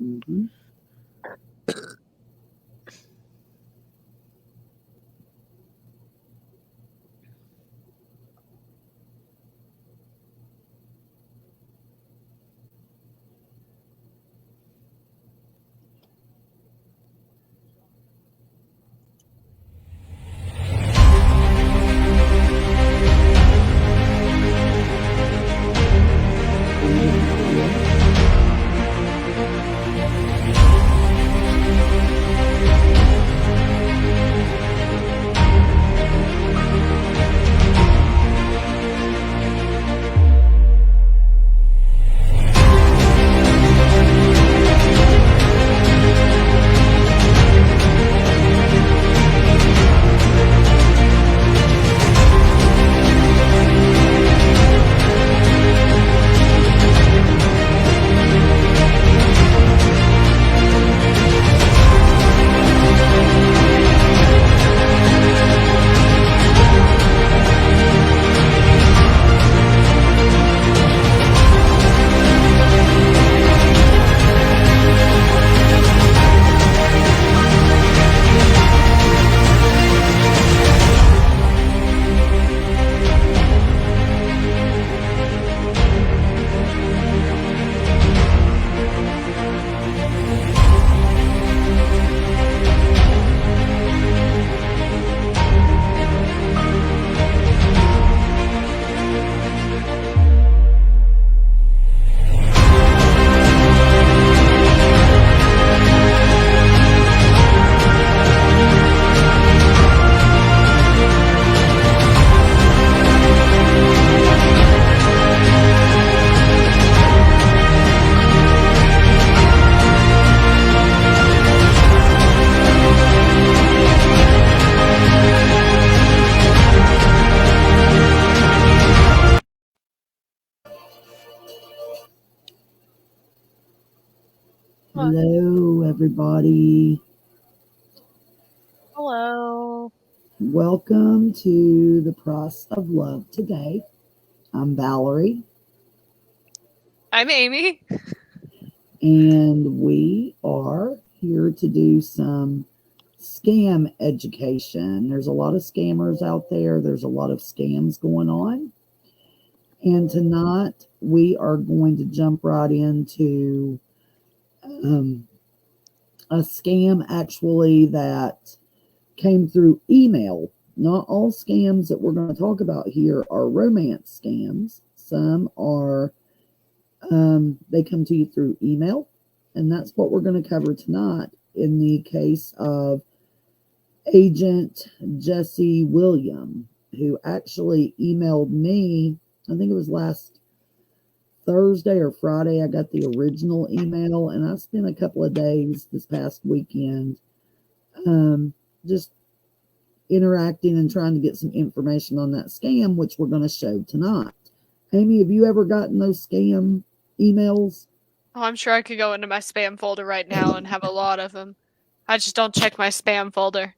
Mm-hmm. Hello, everybody. Hello. Welcome to the Process of Love today. I'm Valerie, I'm Amy. and we are here to do some scam education. There's a lot of scammers out there, there's a lot of scams going on. And tonight we are going to jump right into um, a scam actually that came through email. Not all scams that we're going to talk about here are romance scams. Some are, they come to you through email. And that's what we're going to cover tonight in the case of Agent Jesse William, who actually emailed me, I think it was last Thursday or Friday. I got the original email, and I spent a couple of days this past weekend just interacting and trying to get some information on that scam, which we're going to show tonight. Amy, have you ever gotten those scam emails? Oh, I'm sure I could go into my spam folder right now and have a lot of them. I just don't check my spam folder.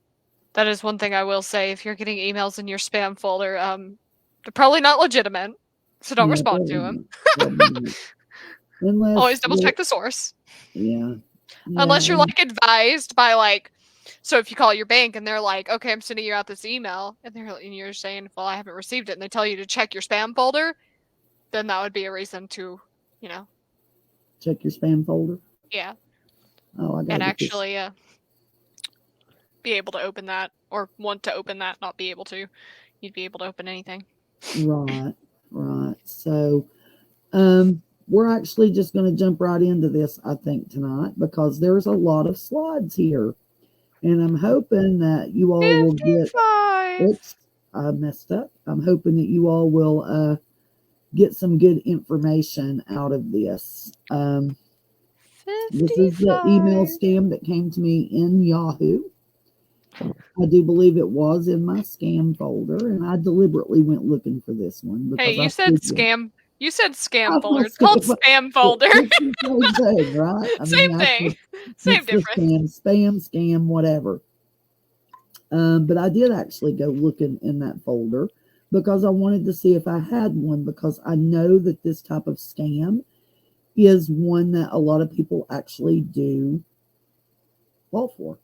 That is one thing I will say. If you're getting emails in your spam folder, they're probably not legitimate, so don't Yeah, respond to probably them. not. Probably not. Always Unless, double check the source. yeah, yeah, Unless you're like advised by so if you call your bank and they're like, okay, I'm sending you out this email, and you're saying, well, I haven't received it, and they tell you to check your spam folder, then that would be a reason to, you know, check your spam folder. yeah, Oh, I gotta and get this. actually be able to open that or want to open that, not be able to. You'd be able to open anything. Right, right. So, we're actually just going to jump right into this, I think, tonight because there's a lot of slides here. And I'm hoping that you all will get 55. oops, I messed up. I'm hoping that you all will get some good information out of this. This is the email 55. scam that came to me in Yahoo. I do believe it was in my scam folder, and I deliberately went looking for this one Hey, because I you said figured scam. You said I scam folder. thought It's called scam. spam folder. It's the same thing, right? I mean, Same thing. Same it's the difference. spam, scam, whatever. But I did actually go looking in that folder because I wanted to see if I had one because I know that this type of scam is one that a lot of people actually do fall for.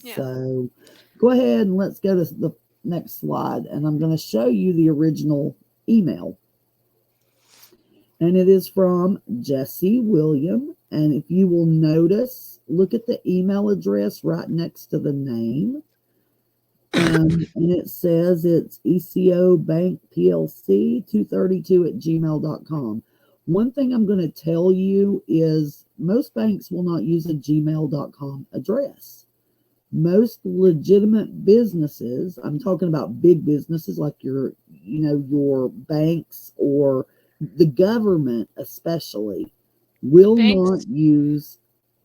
Yeah. So go ahead and let's go to the next slide. And I'm going to show you the original email. And it is from Jesse William. And if you will notice, look at the email address right next to the name. And it says it's ECO Bank PLC 232@gmail.com. One thing I'm going to tell you is most banks will not use a gmail.com address. Most legitimate businesses, I'm talking about big businesses like your banks or the government especially, will not use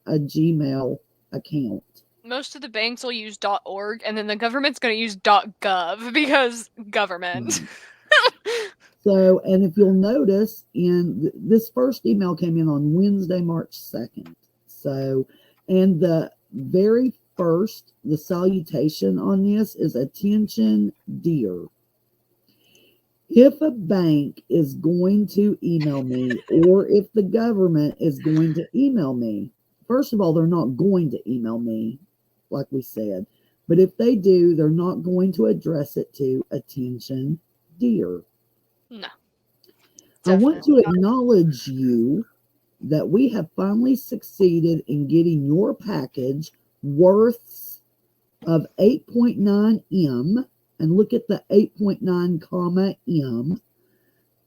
a Gmail account. Most of the banks will use .org, and then the government's going to use .gov because government. So, and if you'll notice, in this first email came in on Wednesday, March 2nd. So, and the very first, the salutation on this is "Attention, dear." If a bank is going to email me, or if the government is going to email me, first of all, they're not going to email me, like we said. But if they do, they're not going to address it to "Attention, dear." No. I want to acknowledge you that we have finally succeeded in getting your package worths of 8.9 M, and look at the 8.9 comma M,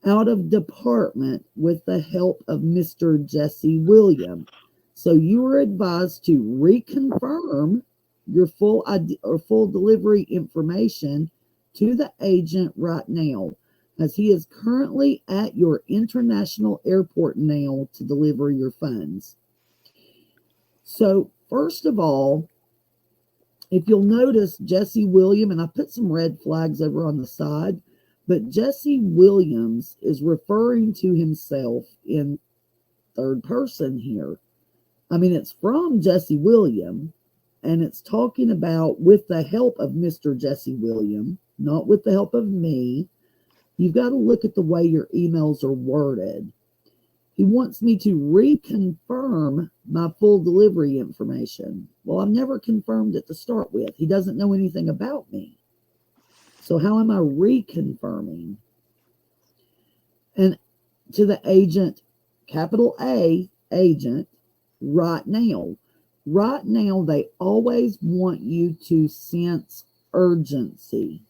out of department with the help of Mr. Jesse William. So you are advised to reconfirm your full ID or full delivery information to the agent right now, as he is currently at your international airport now to deliver your funds. So first of all, if you'll notice, Jesse William, and I put some red flags over on the side, but Jesse Williams is referring to himself in third person here. I mean, it's from Jesse William, and it's talking about with the help of Mr. Jesse William, not with the help of me. You've got to look at the way your emails are worded. He wants me to reconfirm my full delivery information. Well, I've never confirmed it to start with. He doesn't know anything about me. So how am I reconfirming? And to the agent, capital A, agent, right now. Right now, they always want you to sense urgency.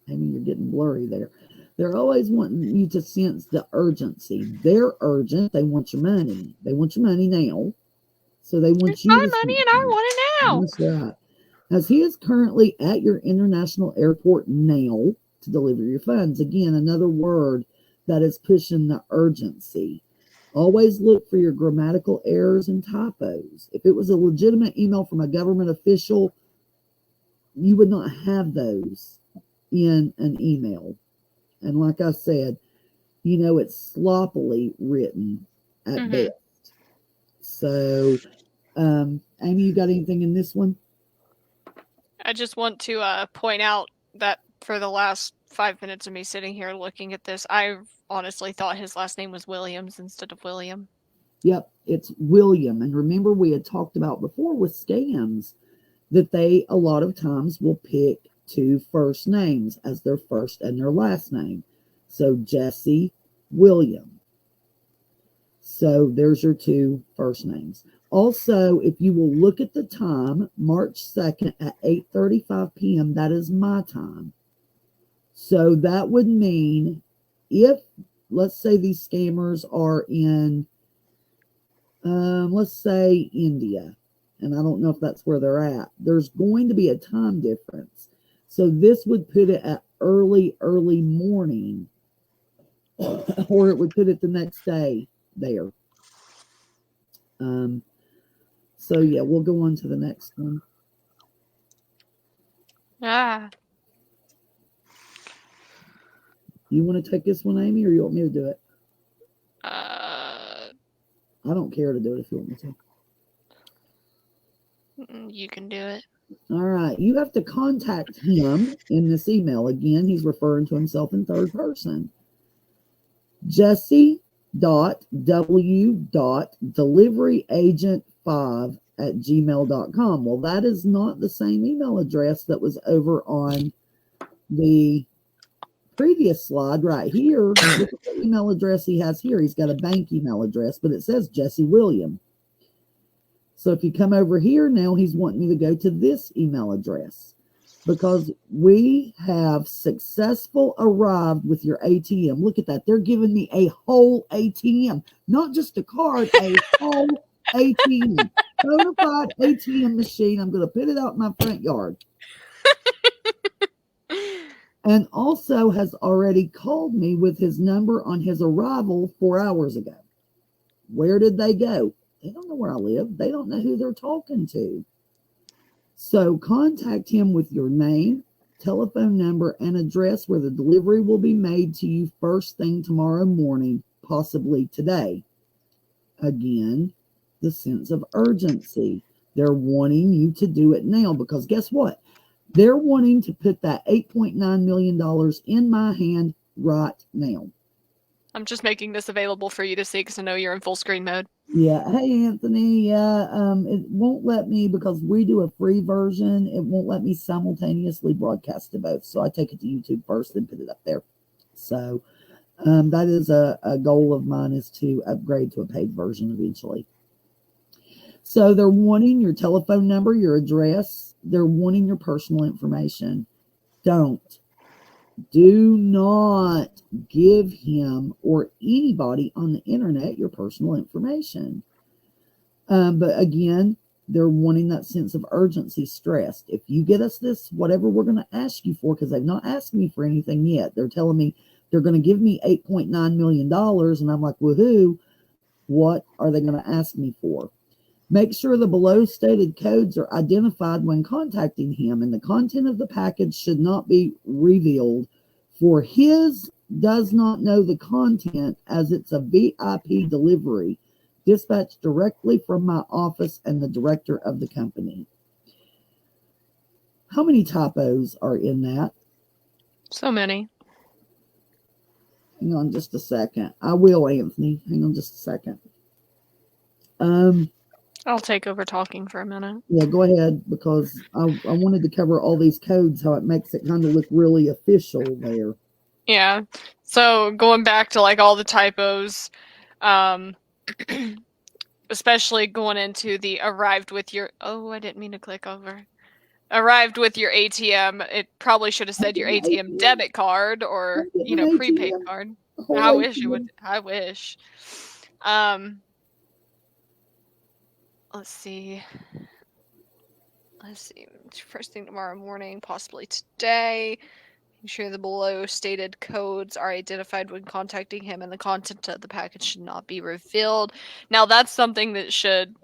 Maybe you're getting blurry there. They're always wanting you to sense the urgency. They're urgent. They want your money. They want your money now. So they want you. My money and I want it now. That's right. As he is currently at your international airport now to deliver your funds. Again, another word that is pushing the urgency. Always look for your grammatical errors and typos. If it was a legitimate email from a government official, you would not have those in an email. And like I said, it's sloppily written at best. So, Amy, you got anything in this one? I just want to point out that for the last 5 minutes of me sitting here looking at this, I honestly thought his last name was Williams instead of William. Yep, it's William. And remember, we had talked about before with scams that they a lot of times will pick two first names as their first and their last name. So Jesse William. So there's your two first names. Also, if you will look at the time, March 2nd at 8:35 p.m., that is my time. So that would mean if, let's say these scammers are in, let's say India, and I don't know if that's where they're at, there's going to be a time difference. So this would put it at early morning, or it would put it the next day there. So yeah, we'll go on to the next one. You want to take this one, Amy, or you want me to do it? I don't care to do it if you want me to. You can do it. All right. You have to contact him in this email. Again, he's referring to himself in third person. Jesse.w.deliveryagent5@gmail.com. Well, that is not the same email address that was over on the previous slide right here. Look at the email address he has here. He's got a bank email address, but it says Jesse William. So if you come over here now, he's wanting me to go to this email address because we have successful arrived with your ATM. Look at that. They're giving me a whole ATM, not just a card, a whole ATM. Bona fide ATM machine. I'm going to put it out in my front yard. And also has already called me with his number on his arrival 4 hours ago. Where did they go? They don't know where I live. They don't know who they're talking to. So contact him with your name, telephone number, and address where the delivery will be made to you first thing tomorrow morning, possibly today. Again, the sense of urgency. They're wanting you to do it now because guess what? They're wanting to put that $8.9 million in my hand right now. I'm just making this available for you to see because I know you're in full screen mode. Yeah. Hey, Anthony. Yeah. It won't let me because we do a free version. It won't let me simultaneously broadcast to both. So I take it to YouTube first and put it up there. So that is a goal of mine, is to upgrade to a paid version eventually. So they're wanting your telephone number, your address. They're wanting your personal information. Do not give him or anybody on the internet your personal information. But again, they're wanting that sense of urgency stressed. If you get us this, whatever we're going to ask you for, because they've not asked me for anything yet. They're telling me they're going to give me $8.9 million. And I'm like, woohoo, what are they going to ask me for? Make sure the below stated codes are identified when contacting him, and the content of the package should not be revealed, for his does not know the content, as it's a VIP delivery dispatched directly from my office and the director of the company. How many typos are in that? So many. Hang on just a second. I will, Anthony. Hang on just a second. I'll take over talking for a minute. Yeah, go ahead, because I wanted to cover all these codes, how it makes it kind of look really official there. Yeah. So going back to like all the typos, especially going into the arrived with your, oh, I didn't mean to click over. Arrived with your ATM. It probably should have said your ATM debit card or, prepaid card. I wish it would. I wish. Let's see. First thing tomorrow morning, possibly today. Make sure the below stated codes are identified when contacting him, and the content of the package should not be revealed. Now, that's something that should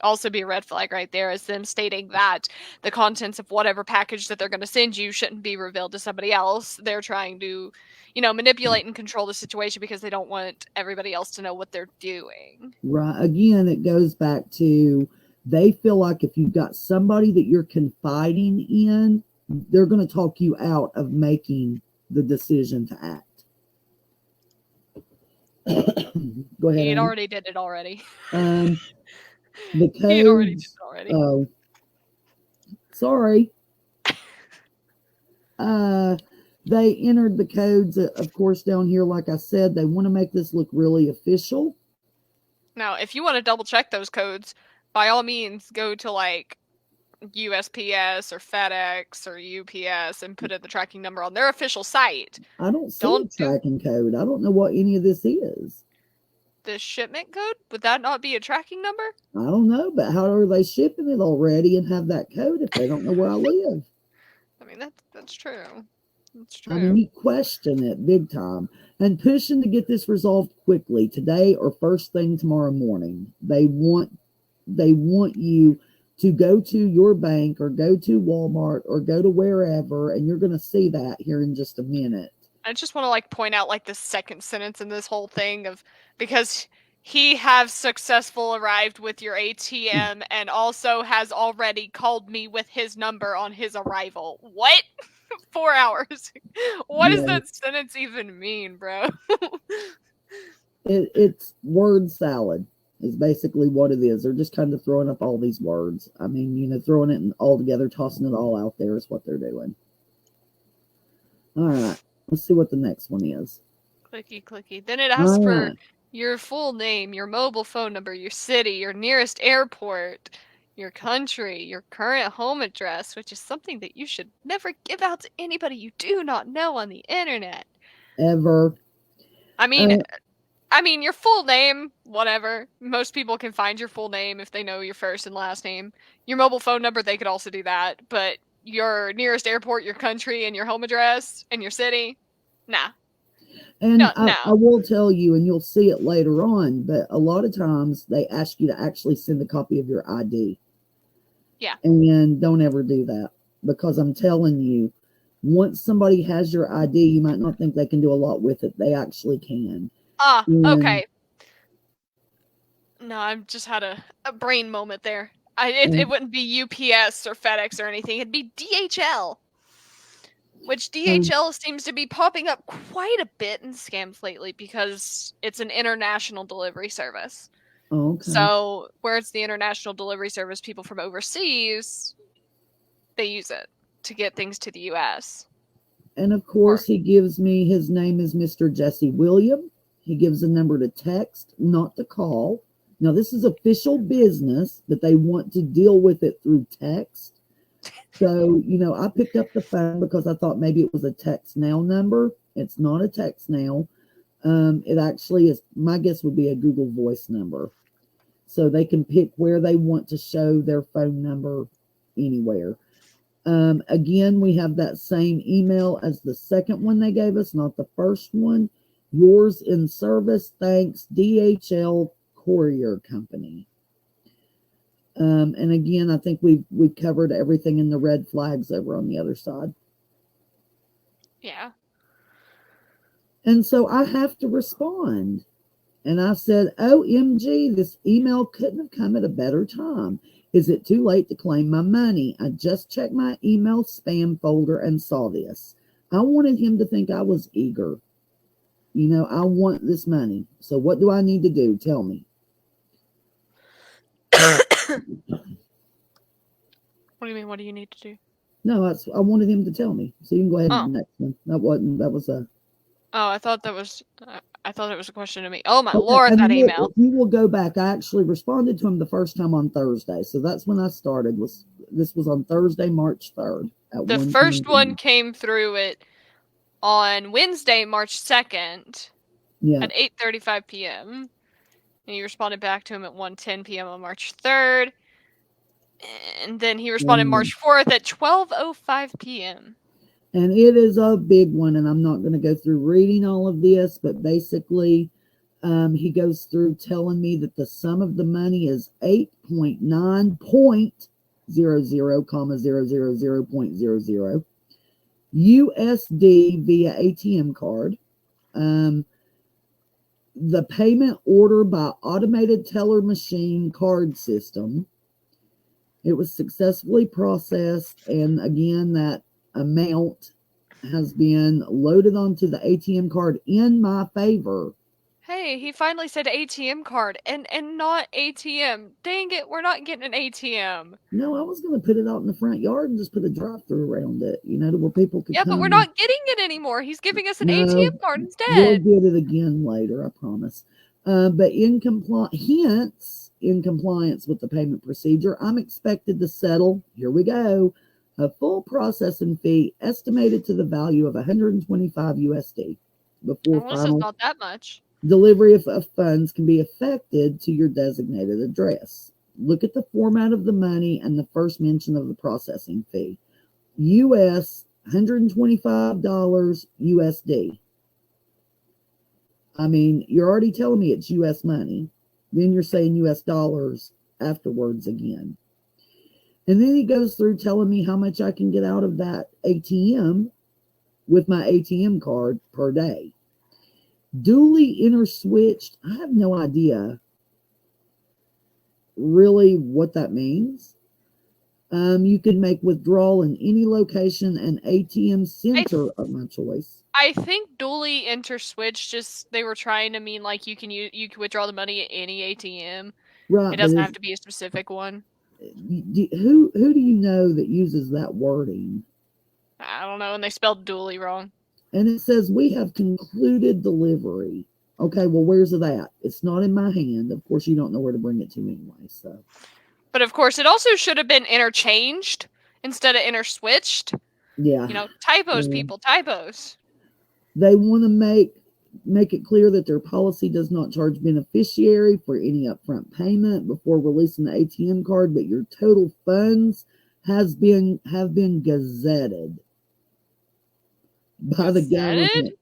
also be a red flag right there, is them stating that the contents of whatever package that they're going to send you shouldn't be revealed to somebody else. They're trying to, manipulate and control the situation because they don't want everybody else to know what they're doing. Right. Again, it goes back to, they feel like if you've got somebody that you're confiding in, they're going to talk you out of making the decision to act. Go ahead. He already did it already. The codes. He already did it already. Oh, sorry. They entered the codes, of course, down here. Like I said, they want to make this look really official. Now, if you want to double check those codes, by all means, go to like USPS or FedEx or UPS and put in the tracking number on their official site. I don't see a tracking code. I don't know what any of this is. The shipment code? Would that not be a tracking number? I don't know, but how are they shipping it already and have that code if they don't know where I live? I mean, that's true. That's true. I mean, you question it big time. And pushing to get this resolved quickly, today or first thing tomorrow morning. They want you to go to your bank or go to Walmart or go to wherever, and you're going to see that here in just a minute. I just want to point out the second sentence in this whole thing of, because he has successful arrived with your ATM and also has already called me with his number on his arrival. What? 4 hours. What does Yeah, that sentence even mean, bro? it's word salad is basically what it is. They're just kind of throwing up all these words. I mean, throwing it all together, tossing it all out there is what they're doing. All right, let's see what the next one is. Clicky, clicky. Then it asks for your full name, your mobile phone number, your city, your nearest airport, your country, your current home address, which is something that you should never give out to anybody you do not know on the internet. Ever. I mean, your full name, whatever. Most people can find your full name if they know your first and last name. Your mobile phone number, they could also do that. But your nearest airport, your country, and your home address, and your city, nah. And No. I will tell you, and you'll see it later on, but a lot of times they ask you to actually send a copy of your ID. Yeah. And don't ever do that, because I'm telling you, once somebody has your ID, you might not think they can do a lot with it. They actually can. Okay. No, I just had a brain moment there. It wouldn't be UPS or FedEx or anything. It'd be DHL. Which DHL seems to be popping up quite a bit in scams lately because it's an international delivery service. Okay. So where it's the international delivery service, people from overseas, they use it to get things to the US. And of course, he gives me, his name is Mr. Jesse William. He gives a number to text, not to call. Now, this is official business, but they want to deal with it through text. So, I picked up the phone because I thought maybe it was a text now number. It's not a text now. It actually is, my guess would be a Google Voice number. So they can pick where they want to show their phone number anywhere. Again, we have that same email as the second one they gave us, not the first one. Yours in service, thanks, DHL Courier Company. And again, I think we've covered everything in the red flags over on the other side. Yeah. And so I have to respond. And I said, OMG, this email couldn't have come at a better time. Is it too late to claim my money? I just checked my email spam folder and saw this. I wanted him to think I was eager. I want this money. So what do I need to do? Tell me. What do you mean? What do you need to do? No, I wanted him to tell me. So you can go ahead and the next one. That was a. Oh, I thought it was a question to me. Oh my Lord, that email. You will go back. I actually responded to him the first time on Thursday. So that's when I started. This was on Thursday, March 3rd. The first one came through on Wednesday, March 2nd at 8:35 p.m. And you responded back to him at 1:10 p.m. on March 3rd. And then he responded March 4th at 12:05 p.m. And it is a big one, and I'm not going to go through reading all of this, but basically he goes through telling me that the sum of the money is 8.9.00,000.00 USD via ATM card. The payment order by automated teller machine card system. It was successfully processed, and again, that amount has been loaded onto the ATM card in my favor. Hey, he finally said ATM card and not ATM. Dang it, we're not getting an ATM. No, I was going to put it out in the front yard and just put a drive-through around it, to where people could come. But we're not getting it anymore. He's giving us an ATM card instead. We'll get it again later, I promise. But in compliance with the payment procedure, I'm expected to settle, here we go, a full processing fee estimated to the value of 125 USD before this is not that much. Delivery of funds can be effected to your designated address. Look at the format of the money and the first mention of the processing fee. US $125 USD. I mean, you're already telling me it's US money. Then you're saying US dollars afterwards again. And then he goes through telling me how much I can get out of that ATM with my ATM card per day. Duly interswitched. I have no idea really what that means. You can make withdrawal in any location and ATM center of my choice. I think dually interswitch just they were trying to mean like you can withdraw the money at any ATM. Right, It but doesn't have to be a specific one. who do you know that uses that wording? I don't know, and they spelled dually wrong. And it says we have concluded delivery. Okay, well, where's it at? It's not in my hand. Of course, you don't know where to bring it to anyway. So, but of course, it also should have been interchanged instead of interswitched. Yeah. You know, typos, people, typos. They want to make it clear that their policy does not charge beneficiary for any upfront payment before releasing the ATM card, but your total funds have been gazetted by the government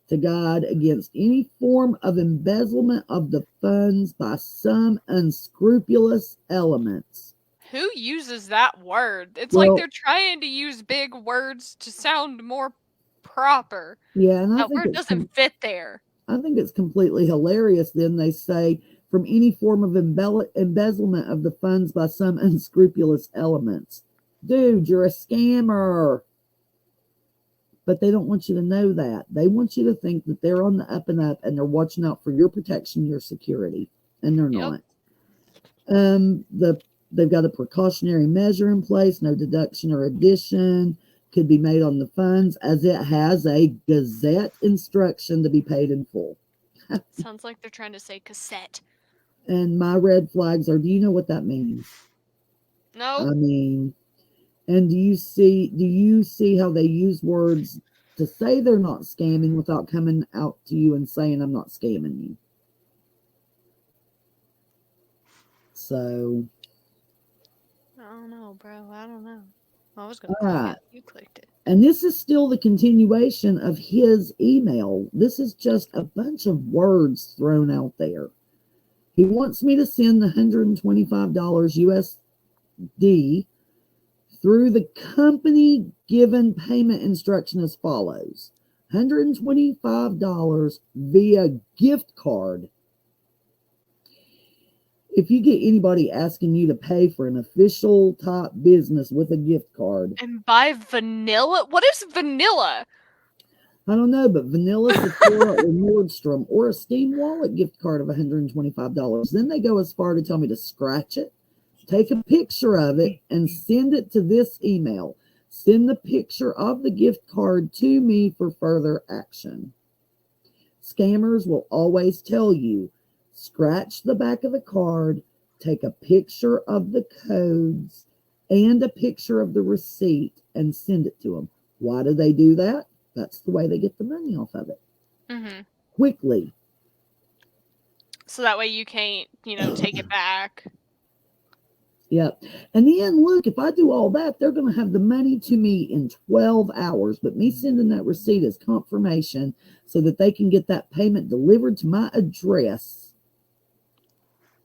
to guard against any form of embezzlement of the funds by some unscrupulous elements. Who uses that word? It's like they're trying to use big words to sound more proper. Yeah, and that word doesn't fit there. I think it's completely hilarious. Then they say from any form of embezzlement of the funds by some unscrupulous elements. Dude, you're a scammer. But they don't want you to know that. They want you to think that they're on the up and up and they're watching out for your protection, your security, and they're not. They've got a precautionary measure in place. No deduction or addition could be made on the funds, as it has a gazette instruction to be paid in full. Sounds like they're trying to say cassette. And my red flags are, do you know what that means? No. I mean, and do you see how they use words to say they're not scamming without coming out to you and saying, I'm not scamming you? So I don't know, bro. I don't know. I was going to click it. You clicked it. And this is still the continuation of his email. This is just a bunch of words thrown out there. He wants me to send the $125 USD through the company given payment instruction as follows. $125 via gift card. If you get anybody asking you to pay for an official type business with a gift card. And buy vanilla? What is vanilla? I don't know, but Vanilla, Sephora, or Nordstrom, or a Steam Wallet gift card of $125. Then they go as far to tell me to scratch it, take a picture of it, and send it to this email. Send the picture of the gift card to me for further action. Scammers will always tell you, scratch the back of the card, take a picture of the codes and a picture of the receipt, and send it to them. Why do they do that? That's the way they get the money off of it. Mm-hmm. Quickly. So that way you can't, take it back. Yep. And then, look, if I do all that, they're going to have the money to me in 12 hours. But me sending that receipt as confirmation so that they can get that payment delivered to my address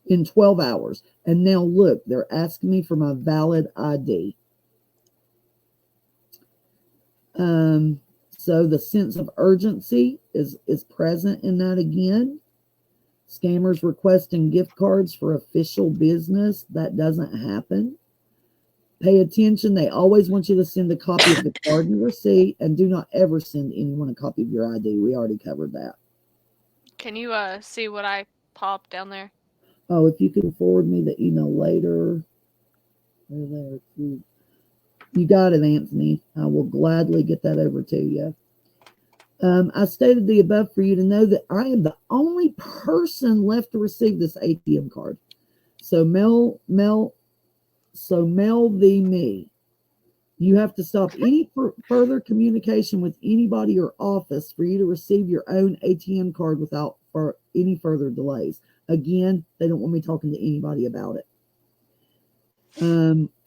in 12 hours. And now, look, they're asking me for my valid ID. So the sense of urgency is present in that again. Scammers requesting gift cards for official business. That doesn't happen. Pay attention. They always want you to send a copy of the card and receipt, and do not ever send anyone a copy of your ID. We already covered that. Can you see what I popped down there? Oh, if you can forward me the email later. There. You got it, Anthony. I will gladly get that over to you. I stated the above for you to know that I am the only person left to receive this ATM card. So mail thee me. You have to stop any further communication with anybody or office for you to receive your own ATM card without any further delays. Again, they don't want me talking to anybody about it.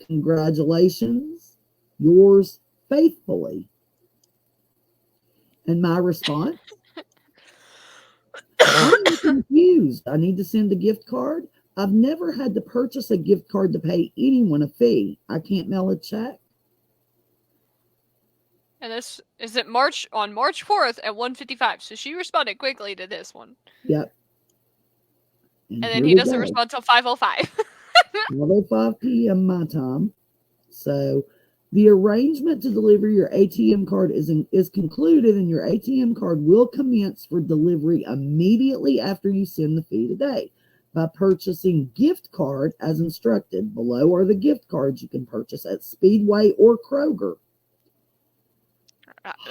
Congratulations. Yours faithfully. And my response, I'm confused. I need to send a gift card. I've never had to purchase a gift card to pay anyone a fee. I can't mail a check. And this is it on March 4th at 1:55. So she responded quickly to this one. Yep. And then he doesn't respond till 5:05. 5:05 p.m. my time. So the arrangement to deliver your ATM card is concluded, and your ATM card will commence for delivery immediately after you send the fee today by purchasing gift card as instructed. Below are the gift cards you can purchase at Speedway or Kroger.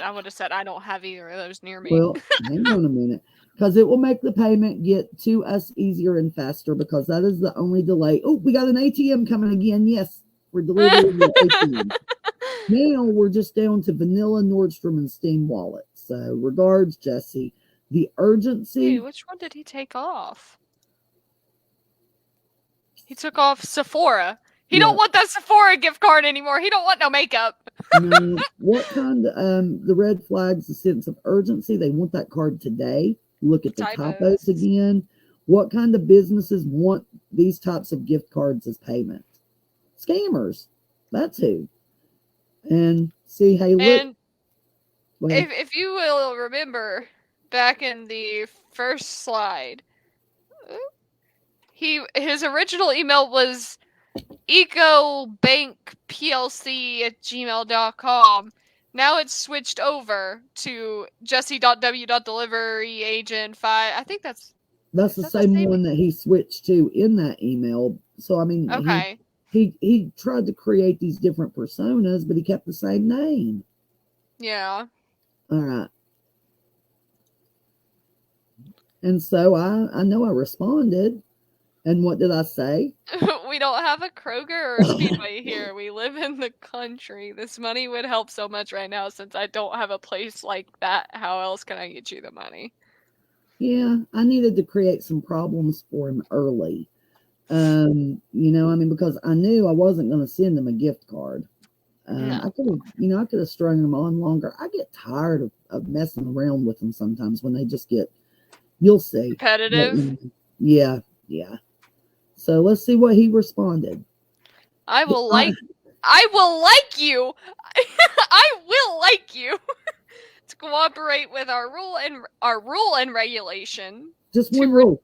I would have said I don't have either of those near me. Well, hang on a minute, because it will make the payment get to us easier and faster, because that is the only delay. Oh, we got an ATM coming again. Yes, we're delivering the ATM. Now we're just down to vanilla, Nordstrom, and Steam Wallet. So regards, Jesse. The urgency. Hey, which one did he take off? He took off Sephora. He don't want that Sephora gift card anymore. He don't want no makeup. No, what kind? The red flags, the sense of urgency. They want that card today. Look at the typos again. What kind of businesses want these types of gift cards as payment? Scammers. That's who. And see, hey, look. And if you will remember back in the first slide, his original email was ecobankplc@gmail.com. Now it's switched over to jesse.w.deliveryagent5. I think that's the same one that he switched to in that email. So I mean, okay. He tried to create these different personas, but he kept the same name. Yeah. All right. And so I know I responded. And what did I say? We don't have a Kroger or a Speedway here. We live in the country. This money would help so much right now since I don't have a place like that. How else can I get you the money? Yeah, I needed to create some problems for him early. You know, I mean, because I knew I wasn't going to send him a gift card. No. I could have strung them on longer. I get tired of messing around with them sometimes when they just get, you'll see. Repetitive? Yeah. So let's see what he responded. I will like you. I will like you to cooperate with our rule and regulation. Just one rule.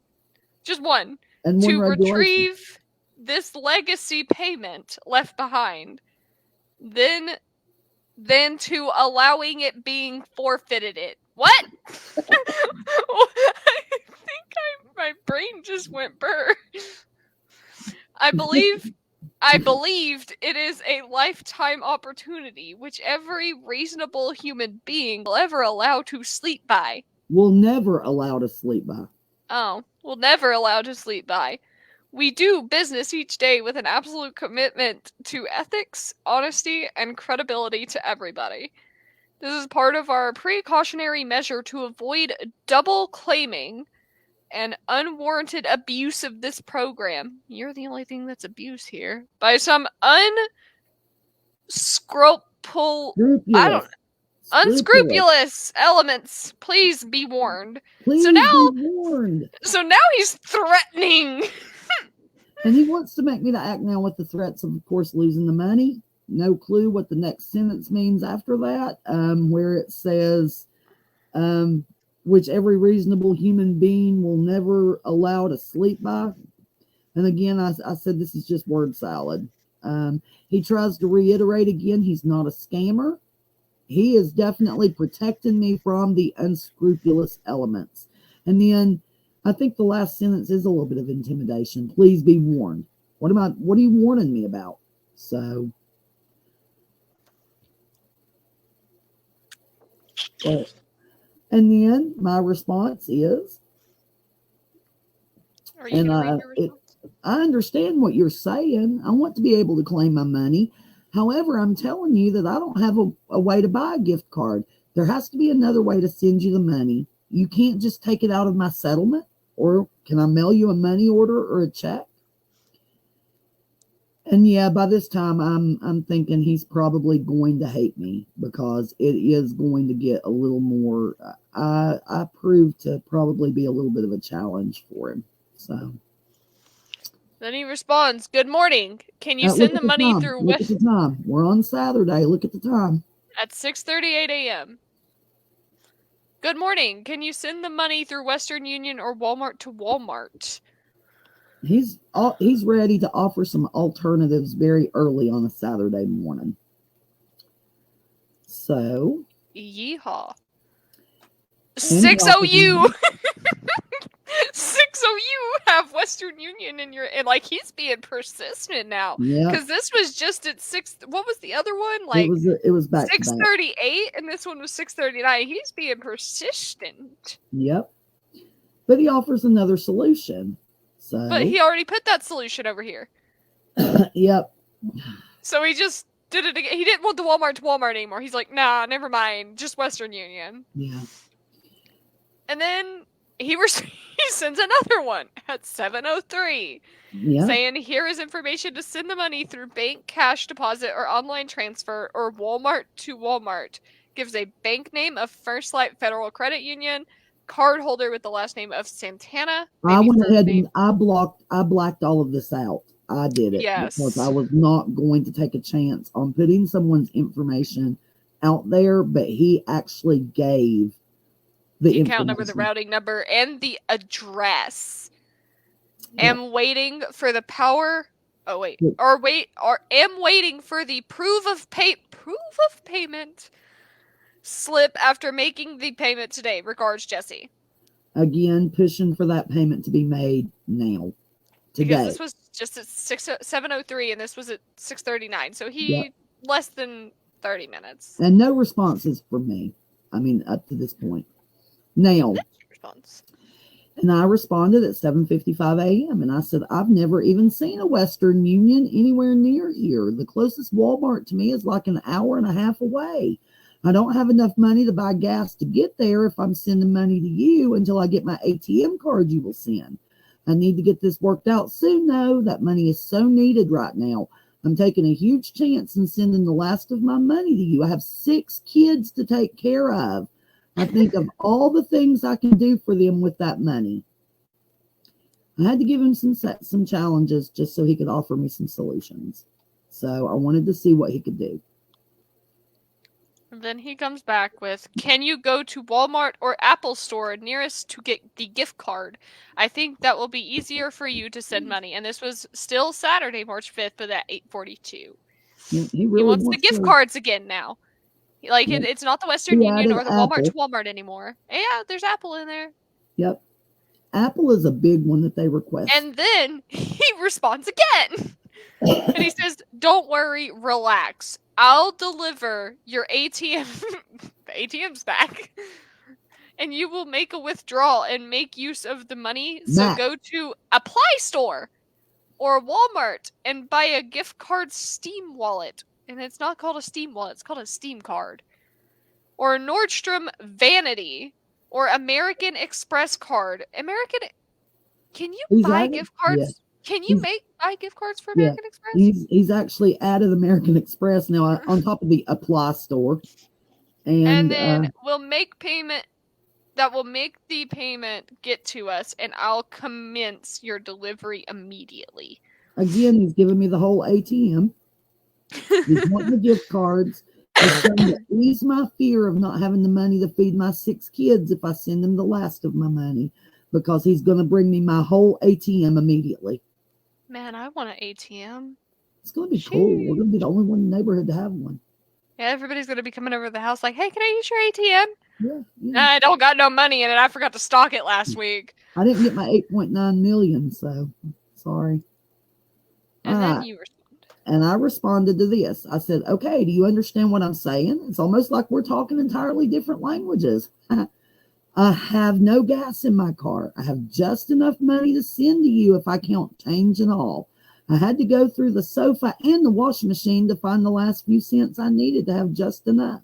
Just one. And to one retrieve this legacy payment left behind. Then to allowing it being forfeited it. What? I think my brain just went burr. I believed it is a lifetime opportunity which every reasonable human being will ever allow to sleep by. Will never allow to sleep by. Oh, will never allow to sleep by. We do business each day with an absolute commitment to ethics, honesty, and credibility to everybody. This is part of our precautionary measure to avoid double claiming and unwarranted abuse of this program. You're the only thing that's abuse here. By some unscrupulous elements. Please be warned. Please be warned. So now he's threatening. And he wants to make me to act now with the threats of course, losing the money. No clue what the next sentence means after that, where it says, which every reasonable human being will never allow to sleep by. And again, I said this is just word salad. He tries to reiterate again, he's not a scammer. He is definitely protecting me from the unscrupulous elements. And then I think the last sentence is a little bit of intimidation. Please be warned. What are you warning me about? So, and then my response is, I understand what you're saying. I want to be able to claim my money. However, I'm telling you that I don't have a way to buy a gift card. There has to be another way to send you the money. You can't just take it out of my settlement. Or can I mail you a money order or a check? And yeah, by this time, I'm thinking he's probably going to hate me because it is going to get a little more. I proved to probably be a little bit of a challenge for him. So then he responds, "Good morning. Can you send the money through?" Look at the time. We're on Saturday. Look at the time. At 6:38 a.m. Good morning. Can you send the money through Western Union or Walmart to Walmart? he's ready to offer some alternatives very early on a Saturday morning. So, yeehaw. And 6OU. 6OU have Western Union in your, and like he's being persistent now. yeah, Because this was just at 6. What was the other one? it Like was back to back. 6:38, and this one was 6:39. He's being persistent. Yep. But he offers another solution. So, But he already put that solution over here. yep. So he just did it again. He didn't want the Walmart to Walmart anymore. He's like, nah, never mind. Just Western Union. Yeah. And then he sends another one at 7:03. Yeah. Saying, here is information to send the money through bank cash deposit or online transfer or Walmart to Walmart. Gives a bank name of First Light Federal Credit Union, card holder with the last name of Santana. I went ahead and I blacked all of this out. I did it because I was not going to take a chance on putting someone's information out there, but he actually gave the account number, the routing number, and the address. Yeah. Am waiting for the power. Oh wait, am waiting for the proof of payment slip after making the payment today. Regards, Jesse. Again, pushing for that payment to be made now. Today. Because this was just at 7:03 and this was at 6:39. So he less than 30 minutes. And no responses from me. I mean, up to this point. Now. Response. And I responded at 7:55 a.m. and I said, I've never even seen a Western Union anywhere near here. The closest Walmart to me is like an hour and a half away. I don't have enough money to buy gas to get there if I'm sending money to you until I get my ATM card you will send. I need to get this worked out soon, though. That money is so needed right now. I'm taking a huge chance in sending the last of my money to you. I have 6 kids to take care of. I think of all the things I can do for them with that money. I had to give him some challenges just so he could offer me some solutions. So I wanted to see what he could do. And then he comes back with, can you go to Walmart or Apple store nearest to get the gift card? I think that will be easier for you to send money. And this was still Saturday, March 5th, but at 8:42. Yeah, he wants the gift cards again now. Like, it's not the Western Union or the Walmart to Walmart anymore. Yeah, there's Apple in there. Yep. Apple is a big one that they request. And then he responds again. And he says, don't worry, relax. I'll deliver your ATM. The ATM's back. And you will make a withdrawal and make use of the money. So go to Apply Store or Walmart and buy a gift card Steam wallet. And it's not called a Steam wallet. It's called a Steam card. Or Nordstrom Vanity. Or American Express card. Can you buy gift cards? Yeah. Can you buy gift cards for American Express? He's actually added American Express now on top of the Apply Store. And then we'll make payment. That will make the payment get to us. And I'll commence your delivery immediately. Again, he's giving me the whole ATM. He's wanting the gift cards. He's trying to ease my fear of not having the money to feed my 6 kids if I send them the last of my money, because he's going to bring me my whole ATM immediately. Man, I want an ATM. It's going to be cool. We're going to be the only one in the neighborhood to have one. Yeah, everybody's going to be coming over to the house like, hey, can I use your ATM? Yeah. Nah, I don't got no money in it. I forgot to stock it last week. I didn't get my 8.9 million, so sorry. And then you responded. And I responded to this. I said, okay, do you understand what I'm saying? It's almost like we're talking entirely different languages. I have no gas in my car. I have just enough money to send to you if I count change and all. I had to go through the sofa and the washing machine to find the last few cents I needed to have just enough.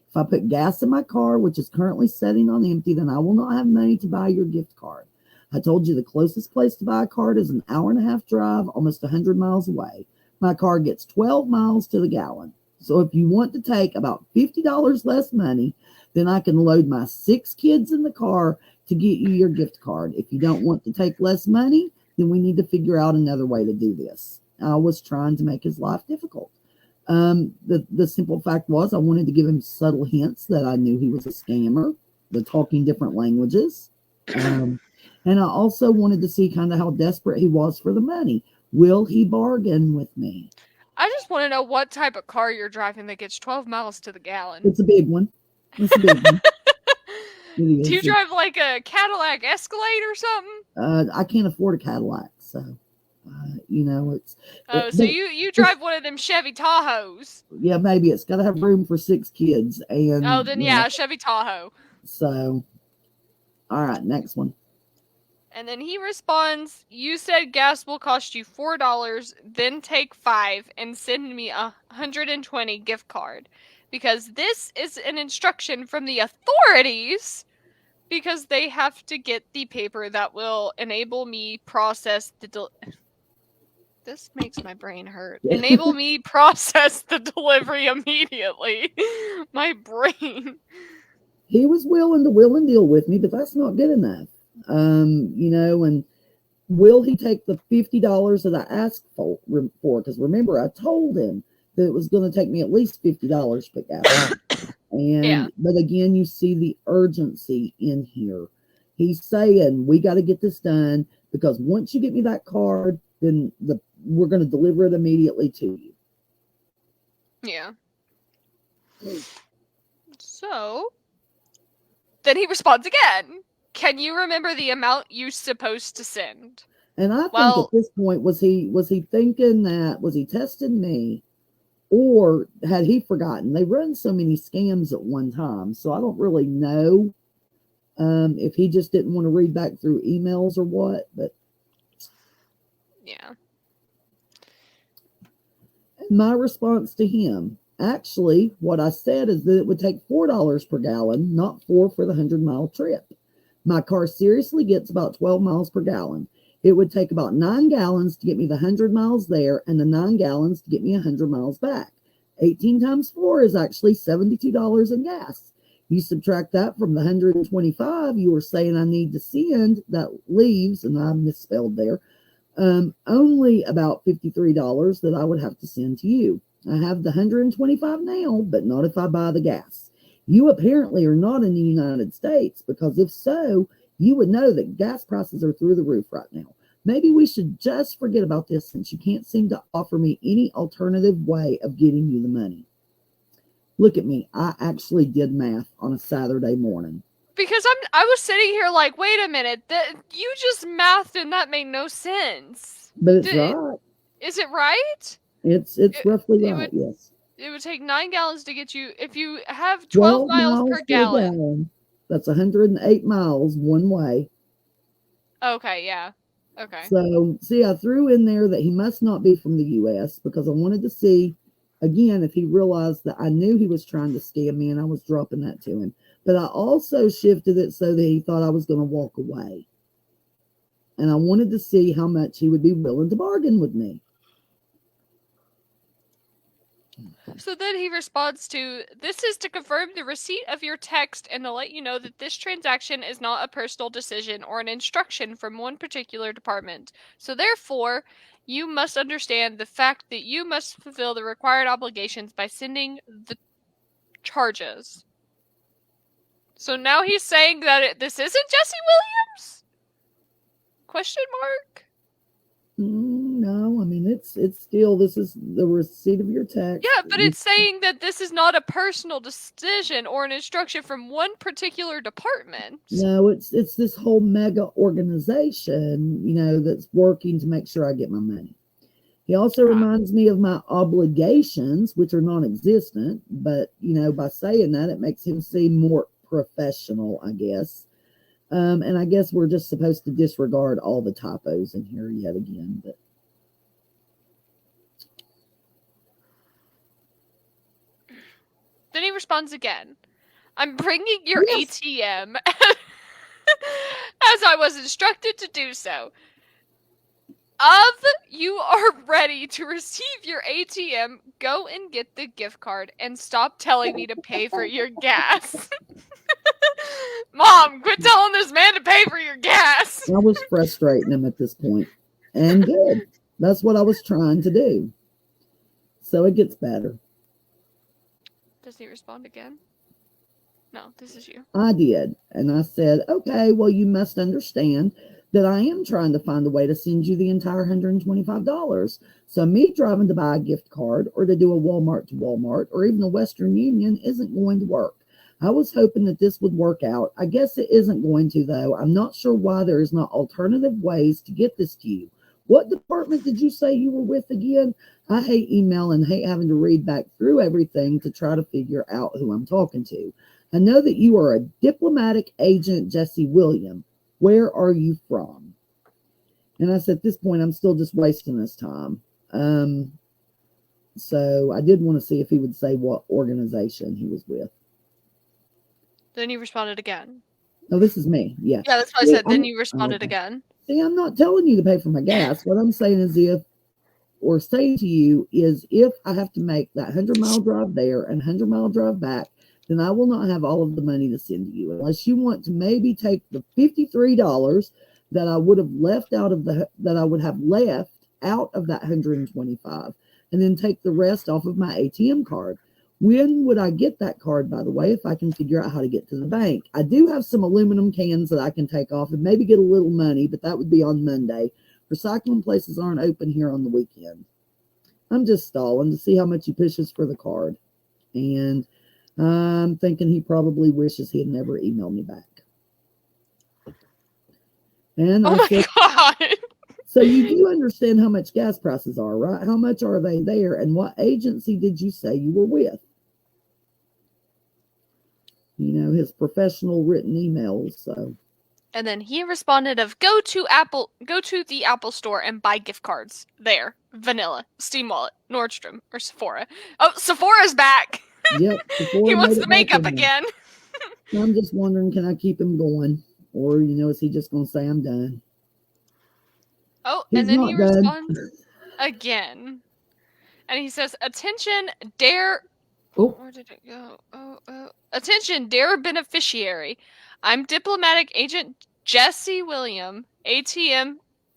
If I put gas in my car, which is currently sitting on empty, then I will not have money to buy your gift card. I told you the closest place to buy a card is an hour and a half drive, almost 100 miles away. My car gets 12 miles to the gallon. So if you want to take about $50 less money, then I can load my 6 kids in the car to get you your gift card. If you don't want to take less money, then we need to figure out another way to do this. I was trying to make his life difficult. The simple fact was I wanted to give him subtle hints that I knew he was a scammer, the talking different languages. And I also wanted to see kind of how desperate he was for the money. Will he bargain with me? I just want to know what type of car you're driving that gets 12 miles to the gallon. It's a big one. It's a big one. Do you drive like a Cadillac Escalade or something? I can't afford a Cadillac, so it's. Oh, so you drive one of them Chevy Tahoes? Yeah, maybe it's got to have room for 6 kids, and Oh, then yeah, Chevy Tahoe. So, all right, next one. And then he responds, "You said gas will cost you $4, then take 5 and send me a 120 gift card. Because this is an instruction from the authorities, because they have to get the paper that will enable me process the this makes my brain hurt. Enable me process the delivery immediately." My brain. He was willing to will and deal with me, but that's not good enough. And will he take the $50 that I asked for? Because remember, I told him that it was going to take me at least $50 per gallon. But again, you see the urgency in here. He's saying, we got to get this done, because once you get me that card, then we're going to deliver it immediately to you. Yeah. So then he responds again. "Can you remember the amount you're supposed to send?" And I think at this point, was he thinking that, was he testing me, or had he forgotten? They run so many scams at one time, so I don't really know if he just didn't want to read back through emails or what. But yeah. My response to him, actually, what I said is that it would take $4 per gallon, not 4 for the 100-mile trip. My car seriously gets about 12 miles per gallon. It would take about 9 gallons to get me the 100 miles there, and the 9 gallons to get me 100 miles back. 18 times 4 is actually $72 in gas. You subtract that from the 125 you were saying I need to send, that leaves, and I misspelled there, only about $53 that I would have to send to you. I have the 125 now, but not if I buy the gas. You apparently are not in the United States, because if so, you would know that gas prices are through the roof right now. Maybe we should just forget about this, since you can't seem to offer me any alternative way of getting you the money. Look at me. I actually did math on a Saturday morning. Because I was sitting here like, wait a minute, you just mathed and that made no sense. But it's right. Is it right? It's roughly right, yes. It would take 9 gallons to get you, if you have 12 miles per gallon. That's 108 miles one way. Okay, yeah. Okay. So, see, I threw in there that he must not be from the U.S. because I wanted to see, again, if he realized that I knew he was trying to scam me and I was dropping that to him. But I also shifted it so that he thought I was going to walk away. And I wanted to see how much he would be willing to bargain with me. So then he responds to, "This is to confirm the receipt of your text and to let you know that this transaction is not a personal decision or an instruction from one particular department. So therefore, you must understand the fact that you must fulfill the required obligations by sending the charges." So now he's saying that this isn't Jesse Williams? Question mark? No, I mean, it's still, this is the receipt of your text. Yeah, but it's saying that this is not a personal decision or an instruction from one particular department. No, it's this whole mega organization, that's working to make sure I get my money. He also reminds me of my obligations, which are non-existent, but, by saying that, it makes him seem more professional, I guess. And I guess we're just supposed to disregard all the typos in here yet again. But then he responds again. "I'm bringing your ATM as I was instructed to do so. You are ready to receive your ATM, go and get the gift card and stop telling me to pay for your gas." Mom, quit telling this man to pay for your gas. I was frustrating him at this point. And good. That's what I was trying to do. So it gets better. Does he respond again? No, this is you. I did. And I said, okay, well, you must understand that I am trying to find a way to send you the entire $125. So me driving to buy a gift card or to do a Walmart to Walmart or even a Western Union isn't going to work. I was hoping that this would work out. I guess it isn't going to, though. I'm not sure why there is not alternative ways to get this to you. What department did you say you were with again? I hate email and hate having to read back through everything to try to figure out who I'm talking to. I know that you are a diplomatic agent, Jesse William. Where are you from? And I said, at this point, I'm still just wasting this time. So I did want to see if he would say what organization he was with. Then you responded again. Oh, this is me. Yeah. Yeah, that's what I said. Then you responded again. See, I'm not telling you to pay for my gas. What I'm saying is or say to you is if I have to make that 100-mile drive there and 100-mile drive back, then I will not have all of the money to send to you unless you want to maybe take the $53 that I would have left out of that I would have left out of that 125 and then take the rest off of my ATM card. When would I get that card, by the way, if I can figure out how to get to the bank? I do have some aluminum cans that I can take off and maybe get a little money, but that would be on Monday. Recycling places aren't open here on the weekend. I'm just stalling to see how much he pushes for the card. And I'm thinking he probably wishes he had never emailed me back. And oh my God. So you do understand how much gas prices are, right? How much are they there? And what agency did you say you were with? You know, his professional written emails. So. And then he responded of go to the Apple store and buy gift cards there. Vanilla, Steam Wallet, Nordstrom, or Sephora. Oh, Sephora's back. Yep. He wants the makeup again. I'm just wondering, can I keep him going? Or, you know, is he just going to say I'm done? Oh, and then he responds again. And he says, attention, dare... Oh. Where did it go? Attention, dare beneficiary. I'm diplomatic agent Jesse William, ATM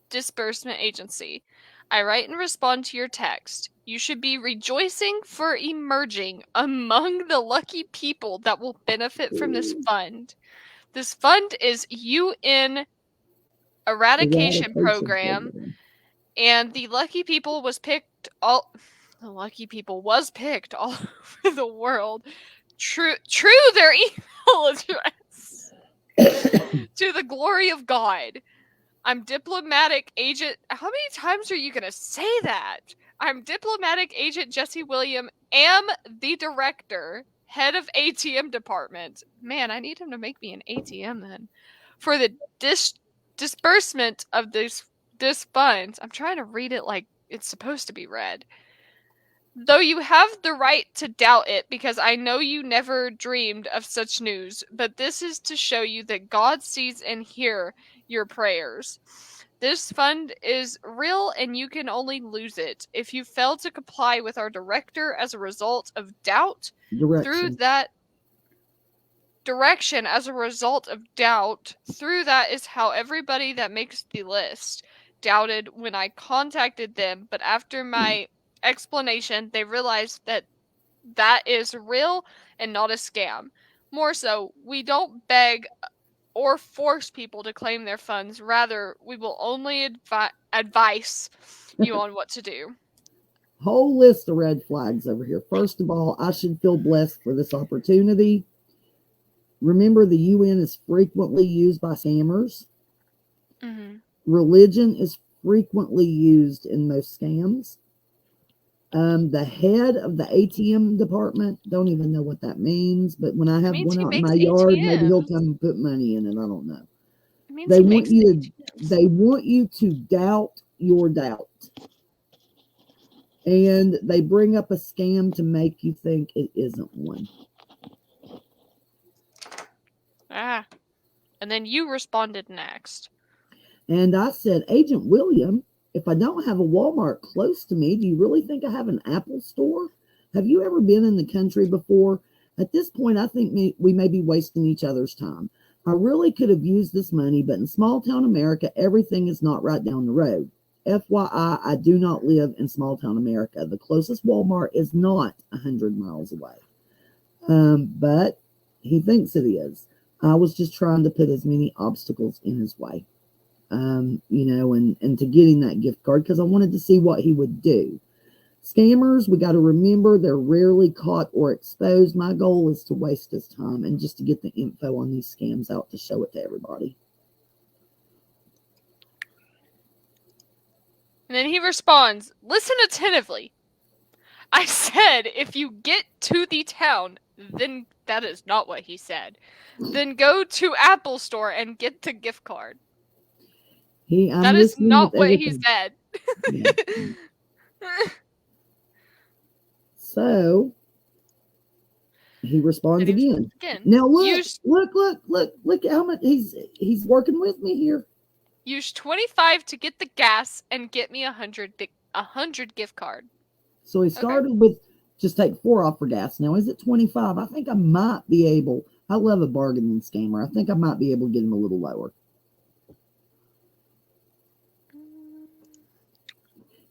Disbursement Agency. I write and respond to your text. You should be rejoicing for emerging among the lucky people that will benefit from this fund. This fund is UN Eradication Program, and the lucky people was picked all over the world. True their email address. To the glory of God. I'm diplomatic agent. How many times are you going to say that? I'm diplomatic agent Jesse William, am the director, head of ATM department. Man, I need him to make me an ATM then. For the disbursement of this funds. I'm trying to read it like it's supposed to be read. Though you have the right to doubt it, because I know you never dreamed of such news, but this is to show you that God sees and hears your prayers. This fund is real and you can only lose it if you fail to comply with our director as a result of doubt. Through that direction, as a result of doubt, through that is how everybody that makes the list doubted when I contacted them, but after my explanation, they realized that that is real and not a scam. More so, we don't beg or force people to claim their funds. Rather, we will only advise you on what to do. Whole list of red flags over here. First of all, I should feel blessed for this opportunity. Remember, the UN is frequently used by scammers. Mm-hmm. Religion is frequently used in most scams. The head of the ATM department, don't even know what that means, but when I have one out in my yard, maybe he'll come and put money in it. I don't know. They want you to doubt your doubt. And they bring up a scam to make you think it isn't one. And then you responded next. And I said, Agent William, if I don't have a Walmart close to me, do you really think I have an Apple store? Have you ever been in the country before? At this point, I think we may be wasting each other's time. I really could have used this money, but in small town America, everything is not right down the road. FYI, I do not live in small town America. The closest Walmart is not 100 miles away. But he thinks it is. I was just trying to put as many obstacles in his way. and to getting that gift card because I wanted to see what he would do. Scammers, we got to remember they're rarely caught or exposed. My goal is to waste his time and just to get the info on these scams out to show it to everybody. And then he responds, "Listen attentively. I said if you get to the town, then that is not what he said. Then go to Apple Store and get the gift card." That is not what he said. Yeah. So he responds again. Now look how much he's working with me here. Use 25 to get the gas and get me 100 gift card. So he started with just take 4 off for gas. Now is it 25? I think I might be able. I love a bargaining scammer. I think I might be able to get him a little lower.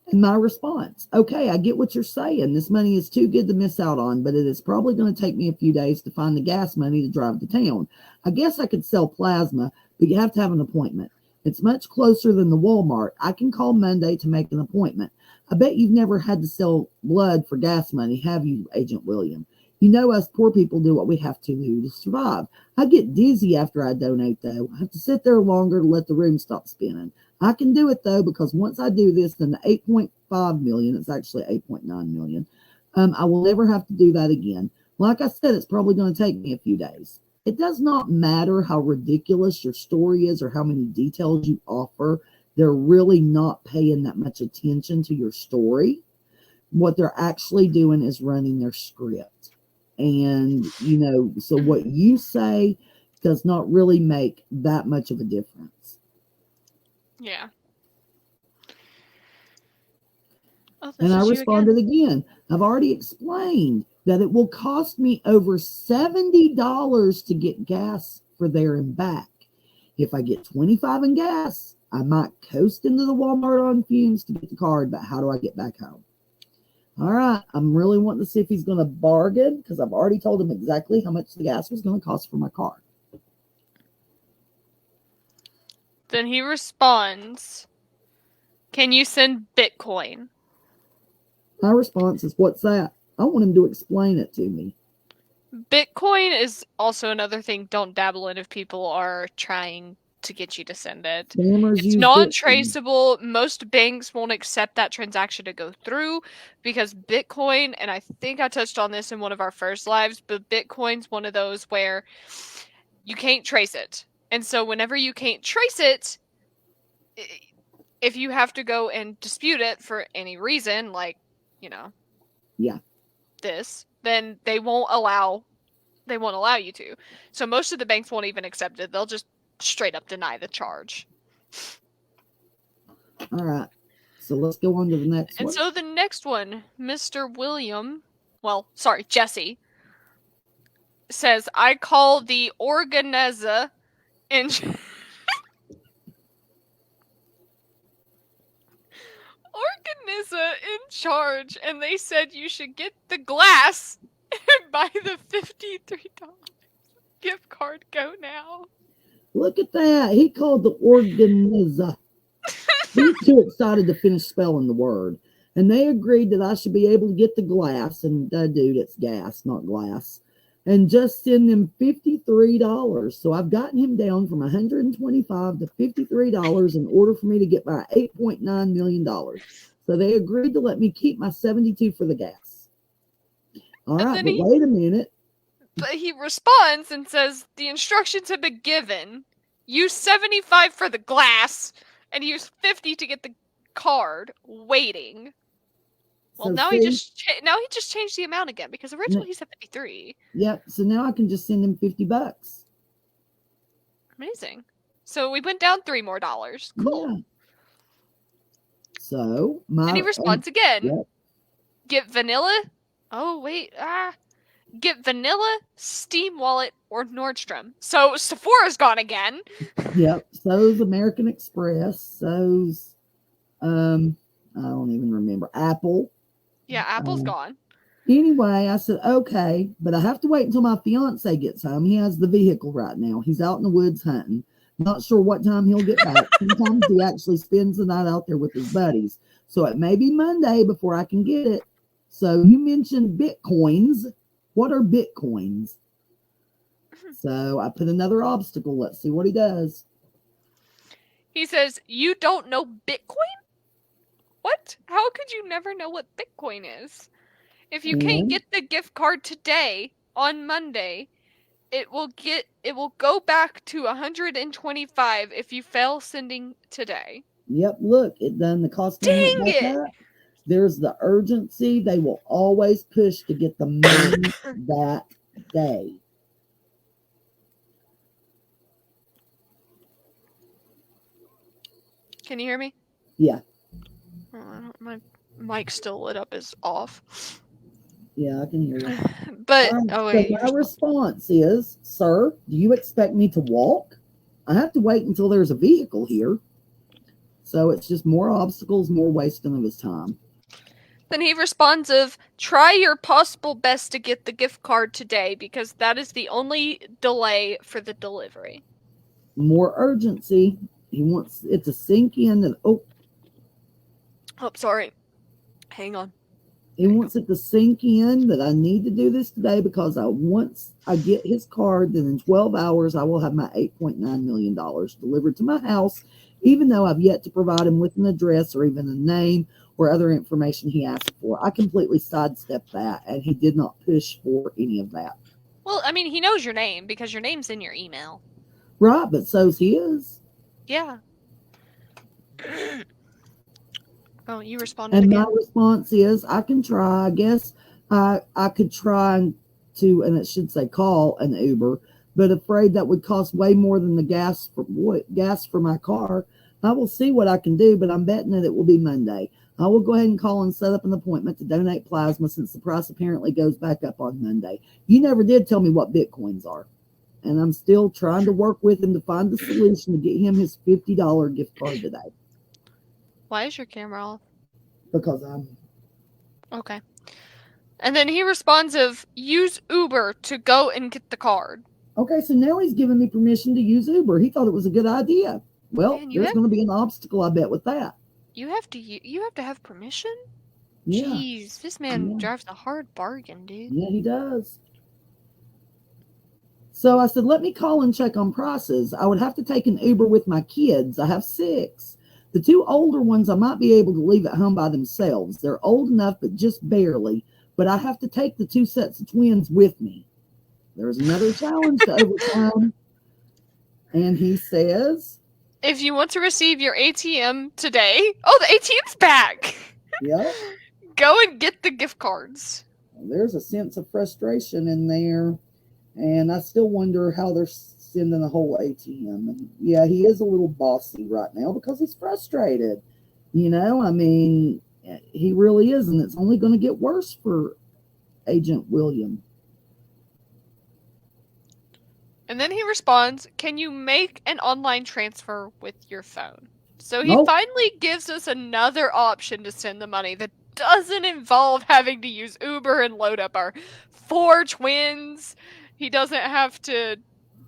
And my response, okay, I get what you're saying. This money is too good to miss out on, but it is probably going to take me a few days to find the gas money to drive to town. I guess I could sell plasma, but you have to have an appointment. It's much closer than the Walmart. I can call Monday to make an appointment. I bet you've never had to sell blood for gas money, have you, Agent William? You know us poor people do what we have to do to survive. I get dizzy after I donate, though. I have to sit there longer to let the room stop spinning. I can do it, though, because once I do this, then the 8.5 million, it's actually 8.9 million, I will never have to do that again. Like I said, it's probably going to take me a few days. It does not matter how ridiculous your story is or how many details you offer. They're really not paying that much attention to your story. What they're actually doing is running their script. And, so what you say does not really make that much of a difference. Yeah. And I responded again. I've already explained that it will cost me over $70 to get gas for there and back. If I get 25 in gas, I might coast into the Walmart on fumes to get the card, but how do I get back home? All right, I'm really wanting to see if he's going to bargain because I've already told him exactly how much the gas was going to cost for my car. Then he responds, "Can you send Bitcoin?" My response is, what's that? I want him to explain it to me. Bitcoin is also another thing don't dabble in if people are trying to get you to send it. It's non-traceable. Most banks won't accept that transaction to go through because Bitcoin, and I think I touched on this in one of our first lives, but Bitcoin's one of those where you can't trace it. And so whenever you can't trace it, if you have to go and dispute it for any reason, like, this, then they won't allow you to. So most of the banks won't even accept it. They'll just straight up deny the charge. All right. So let's go on to the next one. And so the next one, Mr. Jesse, says, "I call the Organiza in charge, and they said you should get the glass and buy the $53 gift card. Go now." Look at that. He called the Organiza. He's too excited to finish spelling the word. And they agreed that I should be able to get the glass, and dude, it's gas, not glass, and just send them $53. So I've gotten him down from $125 to $53 in order for me to get my $8.9 million. So they agreed to let me keep my $72 for the gas. All right, but wait a minute. But he responds and says, "The instructions have been given. Use 75 for the glass and use 50 to get the card. Waiting." Well, now he just changed the amount again because originally he said 53. Yep. So now I can just send him $50. Amazing. So we went down $3 more. Cool. Yeah. So and he responds again. Yep. Get vanilla. Oh wait. Get vanilla, Steam Wallet, or Nordstrom. So Sephora's gone again. Yep. So's American Express. So's I don't even remember. Apple. Yeah, Apple's gone. Anyway, I said, okay, but I have to wait until my fiance gets home. He has the vehicle right now. He's out in the woods hunting. Not sure what time he'll get back. Sometimes he actually spends the night out there with his buddies. So it may be Monday before I can get it. So you mentioned Bitcoins. What are Bitcoins? So I put another obstacle. Let's see what he does. He says, "You don't know Bitcoin? What? How could you never know what Bitcoin is? If you can't get the gift card today, on Monday, it will go back to 125 if you fail sending today." Yep, look, it done the cost. Dang it! Up. There's the urgency. They will always push to get the money that day. Can you hear me? Yeah. Oh, my mic still lit up is off. Yeah, I can hear you. But oh wait. So my response is, sir, do you expect me to walk? I have to wait until there's a vehicle here. So it's just more obstacles, more wasting of his time. Then he responds of, "Try your possible best to get the gift card today because that is the only delay for the delivery." More urgency. He wants it to sink in that, oh, sorry. Hang on. He wants it to sink in that I need to do this today because once I get his card, then in 12 hours, I will have my $8.9 million delivered to my house, even though I've yet to provide him with an address or even a name or other information he asked for. I completely sidestepped that, and he did not push for any of that. Well, I mean, he knows your name because your name's in your email. Right, but so's his. Yeah. Oh, you responded and again. My response is, I can try. I guess I could try to, and it should say call an Uber, but afraid that would cost way more than the gas for my car. I will see what I can do, but I'm betting that it will be Monday. I will go ahead and call and set up an appointment to donate plasma since the price apparently goes back up on Monday. You never did tell me what Bitcoins are, and I'm still trying to work with him to find the solution to get him his $50 gift card today. Why is your camera off? Because I'm... Okay. And then he responds of, "Use Uber to go and get the card." Okay, so now he's giving me permission to use Uber. He thought it was a good idea. Well, man, there's going to be an obstacle, I bet, with that. You have to have permission? Yeah. Jeez, this man drives a hard bargain, dude. Yeah, he does. So I said, let me call and check on prices. I would have to take an Uber with my kids. I have 6. The 2 older ones I might be able to leave at home by themselves. They're old enough, but just barely. But I have to take the 2 sets of twins with me. There's another challenge to overcome. And he says, if you want to receive your ATM today, oh, the ATM's back. Yeah. Go and get the gift cards. There's a sense of frustration in there. And I still wonder how they're sending the whole ATM. And yeah, he is a little bossy right now because he's frustrated. You know, I mean, he really is. And it's only going to get worse for Agent William. And then he responds, "Can you make an online transfer with your phone?" So he finally gives us another option to send the money that doesn't involve having to use Uber and load up our 4 twins. He don't have to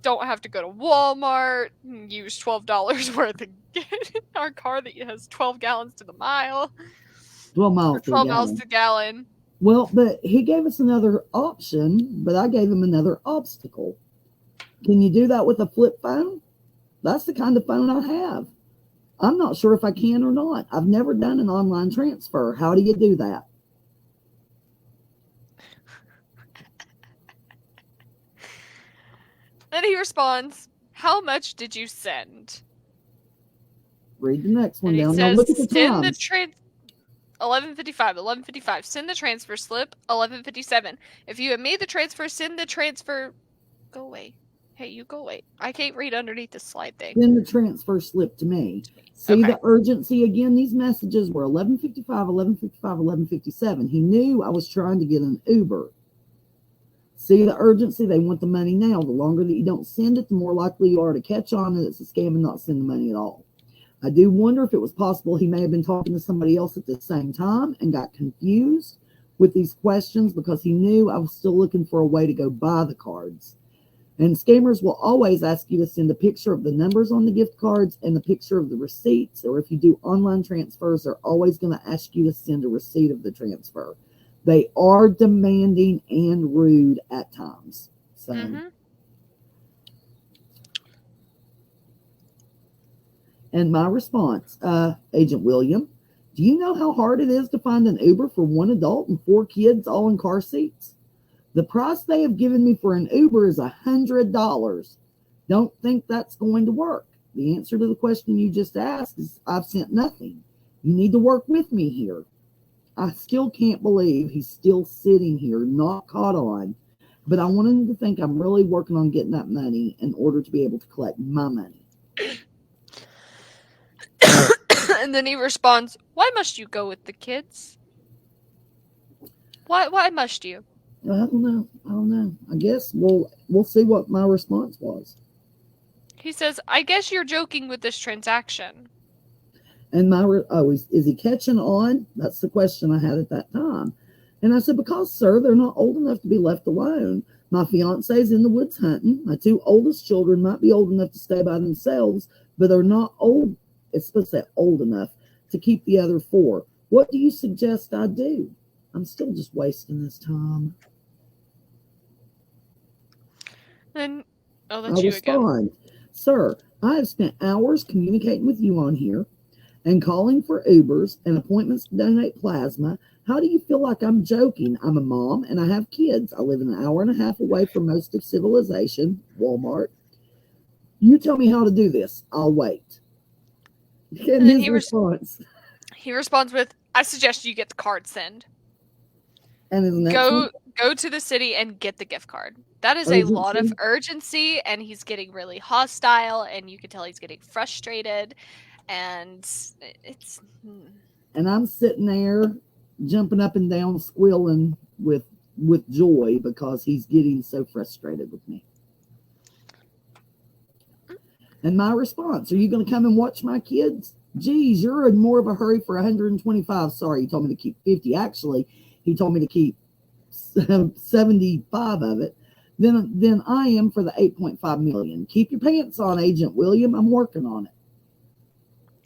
go to Walmart and use $12 worth of our car that has 12 gallons to the mile. 12 miles to 12 miles to the gallon. Well, but he gave us another option, but I gave him another obstacle. Can you do that with a flip phone? That's the kind of phone I have. I'm not sure if I can or not. I've never done an online transfer. How do you do that? Then he responds, "How much did you send?" Read the next one and down. He now says, look at the send time. the 11:55. Send the transfer slip, 11:57. If you have made the transfer, send the transfer. Go away. Hey, you go away. I can't read underneath the slide thing. Send the transfer slip to me. See the urgency again? These messages were 11:55, 11:55, 11:57. He knew I was trying to get an Uber. See the urgency? They want the money now. The longer that you don't send it, the more likely you are to catch on that it's a scam and not send the money at all. I do wonder if it was possible he may have been talking to somebody else at the same time and got confused with these questions because he knew I was still looking for a way to go buy the cards. And scammers will always ask you to send a picture of the numbers on the gift cards and the picture of the receipts. Or if you do online transfers, they're always going to ask you to send a receipt of the transfer. They are demanding and rude at times. So, and my response, Agent William, do you know how hard it is to find an Uber for one adult and 4 kids all in car seats? The price they have given me for an Uber is $100. Don't think that's going to work. The answer to the question you just asked is I've sent nothing. You need to work with me here. I still can't believe he's still sitting here, not caught on. But I want him to think I'm really working on getting that money in order to be able to collect my money. And then he responds, why must you go with the kids? Why must you? I don't know. I guess we'll see what my response was. He says, I guess you're joking with this transaction. And is he catching on? That's the question I had at that time. And I said, because, sir, they're not old enough to be left alone. My fiance's in the woods hunting. My 2 oldest children might be old enough to stay by themselves, but they're not old. It's supposed to say old enough to keep the other 4. What do you suggest I do? I'm still just wasting this time. Then I'll let you respond, sir, I have spent hours communicating with you on here and calling for Ubers and appointments to donate plasma. How do you feel like I'm joking? I'm a mom and I have kids. I live an hour and a half away from most of civilization, Walmart. You tell me how to do this. I'll wait. And his response. He responds with, I suggest you get the card send. And his next go to the city and get the gift card. That is a lot of urgency, and he's getting really hostile, and you can tell he's getting frustrated, and it's... And I'm sitting there jumping up and down, squealing with joy because he's getting so frustrated with me. And my response, are you going to come and watch my kids? Geez, you're in more of a hurry for 125. Sorry, he told me to keep 50. Actually, he told me to keep 75 of it. Then I am for the 8.5 million. Keep your pants on, Agent William. I'm working on it.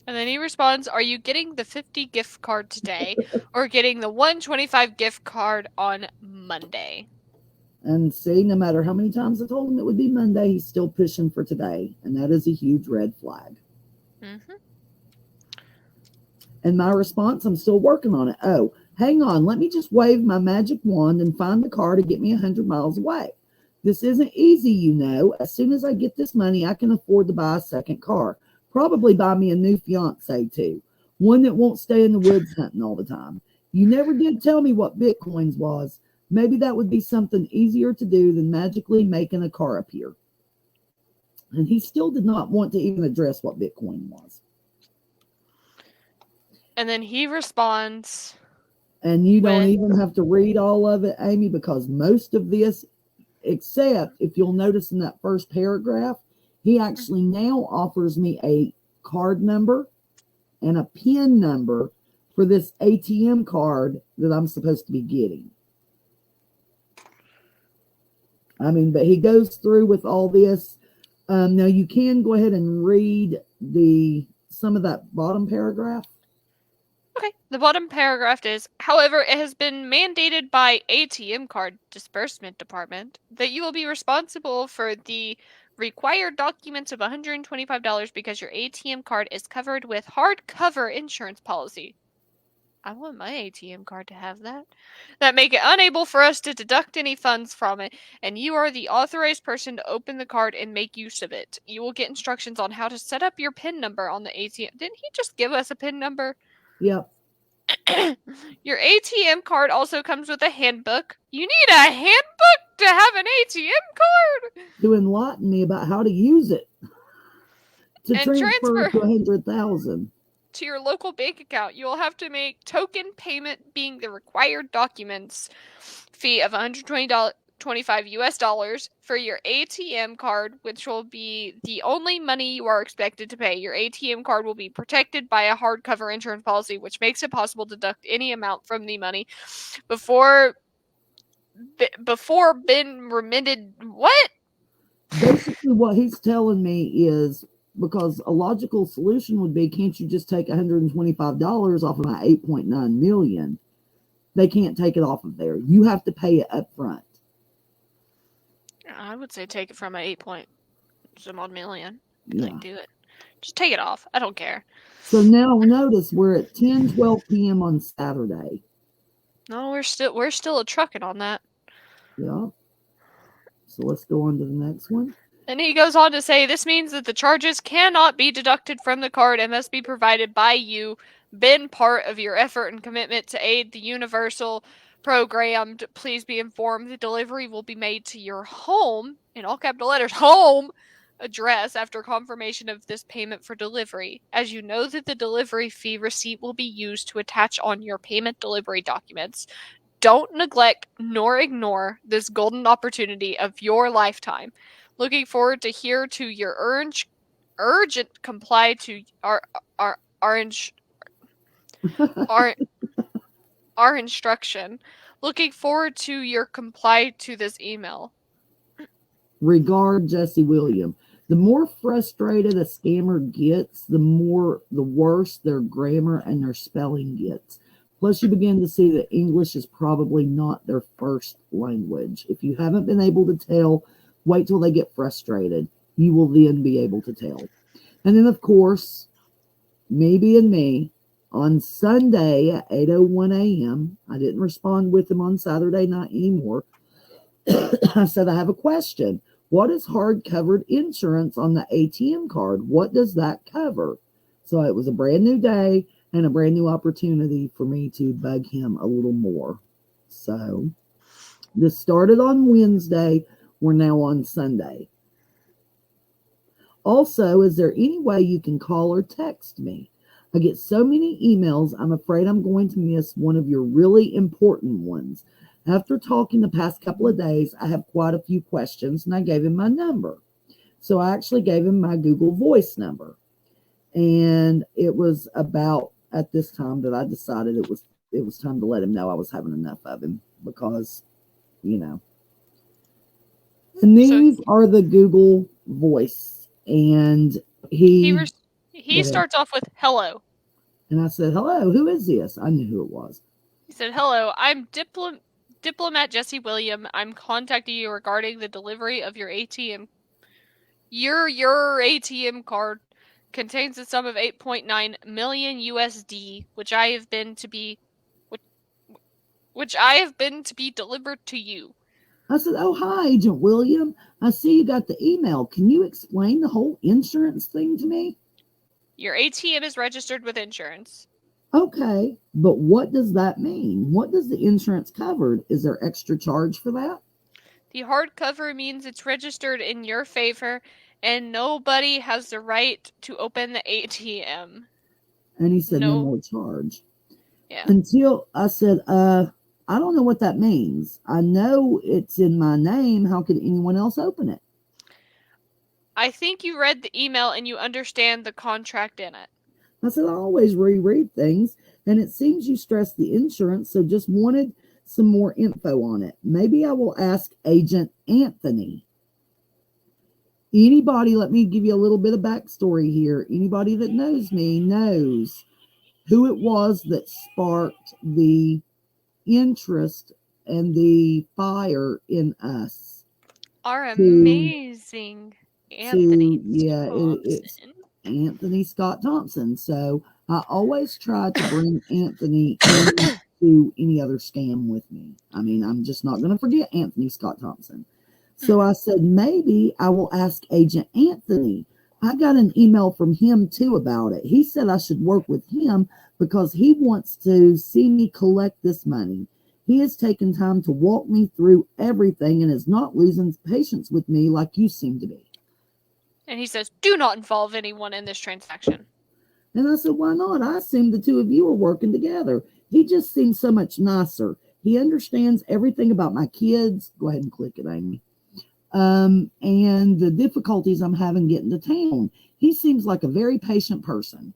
And then he responds, are you getting the 50 gift card today or getting the 125 gift card on Monday? And see, no matter how many times I told him it would be Monday, he's still pushing for today. And that is a huge red flag. And my response, I'm still working on it. Oh, hang on. Let me just wave my magic wand and find the car to get me 100 miles away. This isn't easy, you know. As soon as I get this money, I can afford to buy a second car. Probably buy me a new fiance, too. One that won't stay in the woods hunting all the time. You never did tell me what Bitcoins was. Maybe that would be something easier to do than magically making a car appear. And he still did not want to even address what Bitcoin was. And then he responds... And you don't even have to read all of it, Amy, because most of this, except if you'll notice in that first paragraph, he actually now offers me a card number and a PIN number for this ATM card that I'm supposed to be getting. I mean, but he goes through with all this. Now you can go ahead and read some of that bottom paragraph. Okay, the bottom paragraph is, however, it has been mandated by ATM card disbursement department that you will be responsible for the required documents of $125 because your ATM card is covered with hardcover insurance policy. I want my ATM card to have that. That make it unable for us to deduct any funds from it, and you are the authorized person to open the card and make use of it. You will get instructions on how to set up your PIN number on the ATM. Didn't he just give us a PIN number? Yep. Your ATM card also comes with a handbook. You need a handbook to have an ATM card? To enlighten me about how to use it. To transfer to 100,000. To your local bank account. You will have to make token payment being the required documents fee of $125 US for your ATM card, which will be the only money you are expected to pay. Your ATM card will be protected by a hardcover insurance policy, which makes it possible to deduct any amount from the money before been remitted. What? basically what he's telling me is, because a logical solution would be, can't you just take $125 off of my 8.9 million? They can't take it off of there. You have to pay it up front. I would say take it from my 8 point some odd million. Yeah. Like, do it. Just take it off. I don't care. So now notice we're at 10:12 p.m. on Saturday. No, we're still a trucking on that. Yeah. So let's go on to the next one. And he goes on to say, this means that the charges cannot be deducted from the card and must be provided by you, been part of your effort and commitment to aid the universal programmed. Please be informed the delivery will be made to your home, in all capital letters, home address after confirmation of this payment for delivery. As you know that the delivery fee receipt will be used to attach on your payment delivery documents. Don't neglect nor ignore this golden opportunity of your lifetime. Looking forward to hear to your urgent comply to our our instruction. Looking forward to your comply to this email. Regard, Jesse William. The more frustrated a scammer gets, the worse their grammar and their spelling gets. Plus, you begin to see that English is probably not their first language. If you haven't been able to tell, wait till they get frustrated. You will then be able to tell. And then, of course, me being me, on Sunday at 8:01 a.m., I didn't respond with him on Saturday night anymore. I said, I have a question. What is hard covered insurance on the ATM card? What does that cover? So it was a brand new day and a brand new opportunity for me to bug him a little more. So this started on Wednesday. We're now on Sunday. Also, is there any way you can call or text me? I get so many emails, I'm afraid I'm going to miss one of your really important ones. After talking the past couple of days, I have quite a few questions, and I gave him my number. So I actually gave him my Google Voice number. And it was about at this time that I decided it was time to let him know I was having enough of him, because, you know. And these are the Google Voice. And he starts off with hello. And I said, hello, who is this? I knew who it was. He said, hello, I'm Diplomat Jesse William. I'm contacting you regarding the delivery of your ATM. Your ATM card contains a sum of 8.9 million USD, which I have been to be delivered to you. I said, oh, hi, Agent William. I see you got the email. Can you explain the whole insurance thing to me? Your ATM is registered with insurance. Okay, but what does that mean? What does the insurance cover? Is there extra charge for that? The hardcover means it's registered in your favor and nobody has the right to open the ATM. And he said, no more charge. Yeah. Until I said, I don't know what that means. I know it's in my name. How could anyone else open it? I think you read the email and you understand the contract in it. I said, I always reread things, and it seems you stressed the insurance, so just wanted some more info on it. Maybe I will ask Agent Anthony. Anybody, let me give you a little bit of backstory here. Anybody that knows me knows who it was that sparked the interest and the fire in us. Our amazing Anthony it's Anthony Scott Thompson. So I always try to bring Anthony into any other scam with me. I mean, I'm just not going to forget Anthony Scott Thompson. So I said, maybe I will ask Agent Anthony. I got an email from him too about it. He said I should work with him because he wants to see me collect this money. He has taken time to walk me through everything and is not losing patience with me like you seem to be. And he says, do not involve anyone in this transaction. And I said, why not? I assumed the two of you were working together. He just seems so much nicer. He understands everything about my kids. Go ahead and click it, Amy. And the difficulties I'm having getting to town. He seems like a very patient person.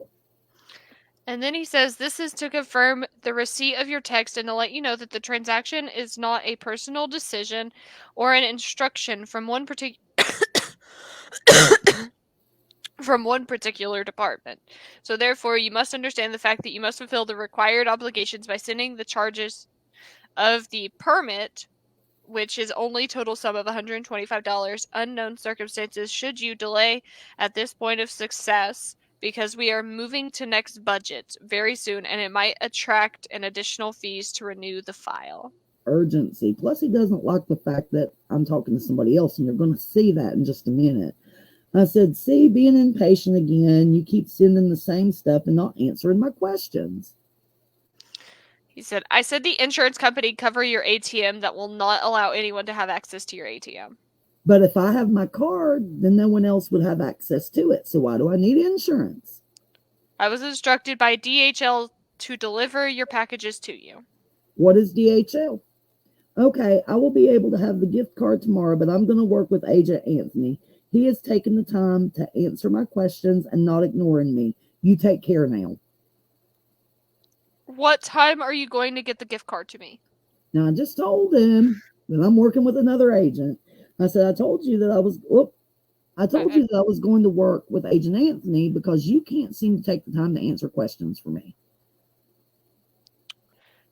And then he says, this is to confirm the receipt of your text and to let you know that the transaction is not a personal decision or an instruction from one particular from one particular department. So therefore, you must understand the fact that you must fulfill the required obligations by sending the charges of the permit, which is only total sum of $125, unknown circumstances should you delay at this point of success, because we are moving to next budget very soon and it might attract an additional fees to renew the file. Urgency. Plus, he doesn't like the fact that I'm talking to somebody else, and you're going to see that in just a minute. I said, see, being impatient again, you keep sending the same stuff and not answering my questions. He said, I said the insurance company cover your ATM that will not allow anyone to have access to your ATM. But if I have my card, then no one else would have access to it. So why do I need insurance? I was instructed by DHL to deliver your packages to you. What is DHL? Okay, I will be able to have the gift card tomorrow, but I'm going to work with Agent Anthony. He has taken the time to answer my questions and not ignoring me. You take care now. What time are you going to get the gift card to me? Now, I just told him that I'm working with another agent. I said, I told you that I was going to work with Agent Anthony because you can't seem to take the time to answer questions for me.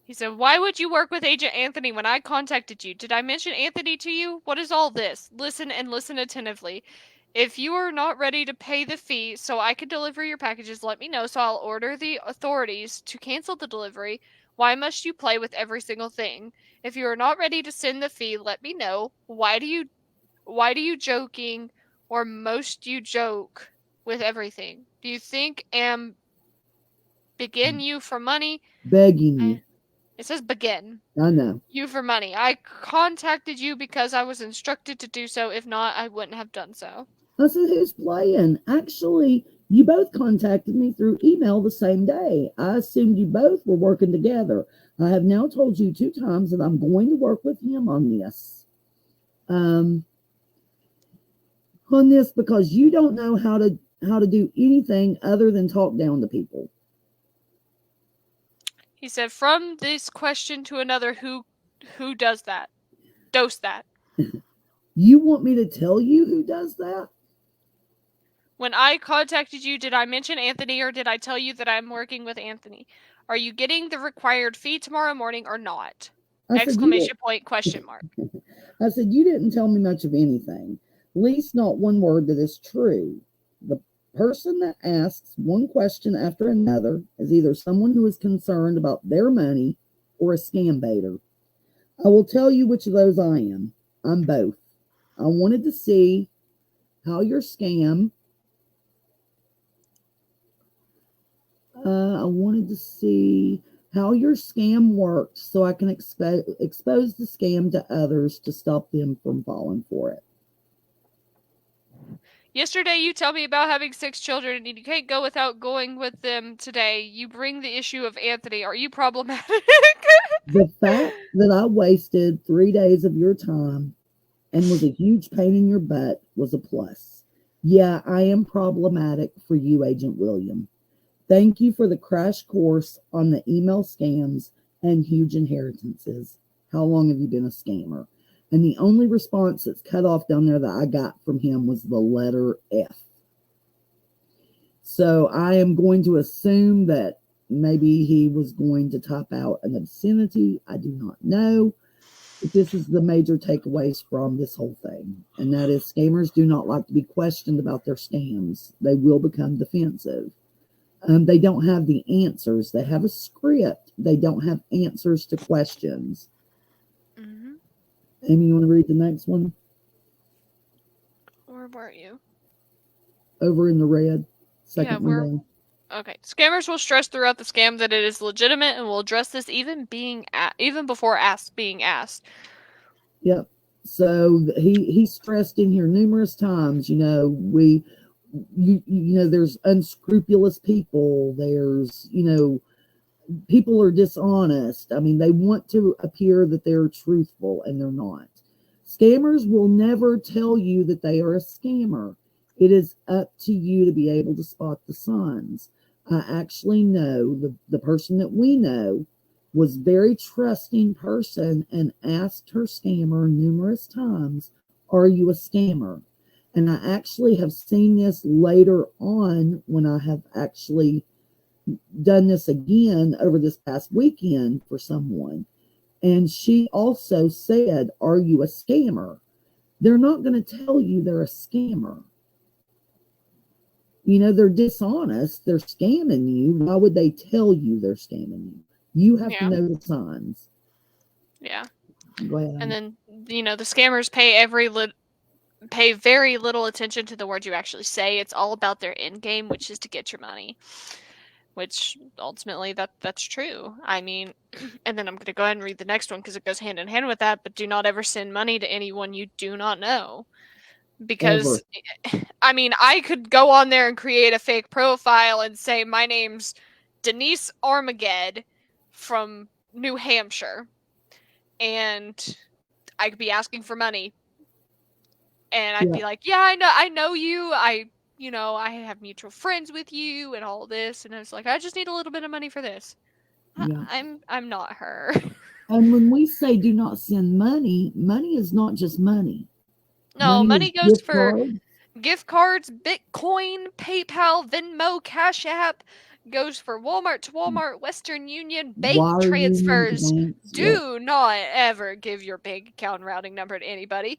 He said, why would you work with Agent Anthony when I contacted you? Did I mention Anthony to you? What is all this? Listen and listen attentively. If you are not ready to pay the fee so I can deliver your packages, let me know so I'll order the authorities to cancel the delivery. Why must you play with every single thing? If you are not ready to send the fee, let me know. Why do you joking, or most you joke with everything? Do you think am begin you for money? Begging you. It says begin. I know. You for money. I contacted you because I was instructed to do so. If not, I wouldn't have done so. I said, who's playing? Actually, you both contacted me through email the same day. I assumed you both were working together. I have now told you 2 times that I'm going to work with him on this. Because you don't know how to do anything other than talk down to people. He said, from this question to another, who does that? Dose that. You want me to tell you who does that? When I contacted you, did I mention Anthony, or did I tell you that I'm working with Anthony? Are you getting the required fee tomorrow morning or not? Exclamation point, question mark. I said, you didn't tell me much of anything. Least not one word that is true. The person that asks one question after another is either someone who is concerned about their money or a scam baiter. I will tell you which of those I am. I'm both. I wanted to see how your scam worked so I can expose the scam to others to stop them from falling for it. Yesterday you tell me about having 6 children and you can't go without going with them today. You bring the issue of Anthony. Are you problematic? The fact that I wasted 3 days of your time and was a huge pain in your butt was a plus. Yeah, I am problematic for you, Agent William. Thank you for the crash course on the email scams and huge inheritances. How long have you been a scammer? And the only response that's cut off down there that I got from him was the letter F. So I am going to assume that maybe he was going to type out an obscenity. I do not know. But this is the major takeaways from this whole thing. And that is, scammers do not like to be questioned about their scams. They will become defensive. They don't have the answers. They have a script. They don't have answers to questions. Mm-hmm. Amy, you want to read the next one? Where were you? Over in the red. Second one down. Okay. Scammers will stress throughout the scam that it is legitimate and will address this even before being asked. Yep. So he stressed in here numerous times, there's unscrupulous people. There's, people are dishonest. I mean, they want to appear that they're truthful and they're not. Scammers will never tell you that they are a scammer. It is up to you to be able to spot the signs. I actually know the person that we know was very trusting person and asked her scammer numerous times, are you a scammer? And I actually have seen this later on when I have actually done this again over this past weekend for someone. And she also said, "Are you a scammer?" They're not going to tell you they're a scammer. You know, they're dishonest. They're scamming you. Why would they tell you they're scamming you? You have to know the signs. Yeah. Go ahead. And then, you know, the scammers pay very little attention to the words you actually say. It's all about their end game, which is to get your money. Which ultimately that's true. I mean, and then I'm going to go ahead and read the next one because it goes hand in hand with that. But do not ever send money to anyone you do not know. Because, I mean, I could go on there and create a fake profile and say, my name's Denise Armageddon from New Hampshire. And I could be asking for money. And I'd be like, yeah, I know you. I have mutual friends with you and all this. And I was like, I just need a little bit of money for this. Yeah. I'm not her. And when we say do not send money, money is not just money. No, money goes for gift cards, Bitcoin, PayPal, Venmo, Cash App, goes for Walmart to Walmart, Western Union, bank wire transfers. banks, do not ever give your bank account routing number to anybody.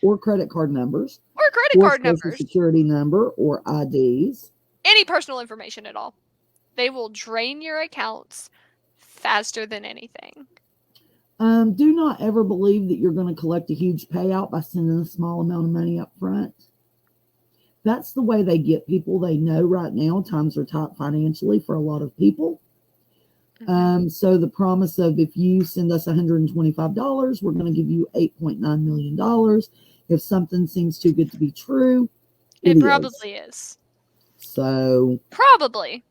Or credit card numbers. Or credit card numbers. Social security number or IDs. Any personal information at all. They will drain your accounts faster than anything. Do not ever believe that you're going to collect a huge payout by sending a small amount of money up front. That's the way they get people. They know right now times are tight financially for a lot of people. So the promise of if you send us $125, we're going to give you $8.9 million. If something seems too good to be true, it probably is. So probably.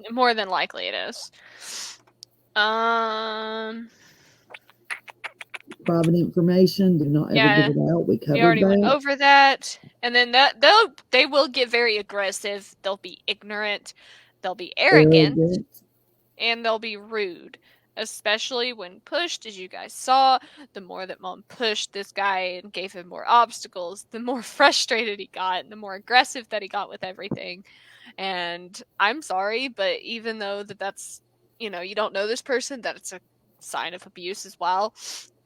More than likely it is. Private information, do not ever give it out. We already went over that. And then they will get very aggressive. They'll be ignorant. They'll be arrogant. And they'll be rude. Especially when pushed, as you guys saw. The more that Mom pushed this guy and gave him more obstacles, the more frustrated he got, and the more aggressive that he got with everything. And I'm sorry, but even though that's, you don't know this person, that it's a sign of abuse as well.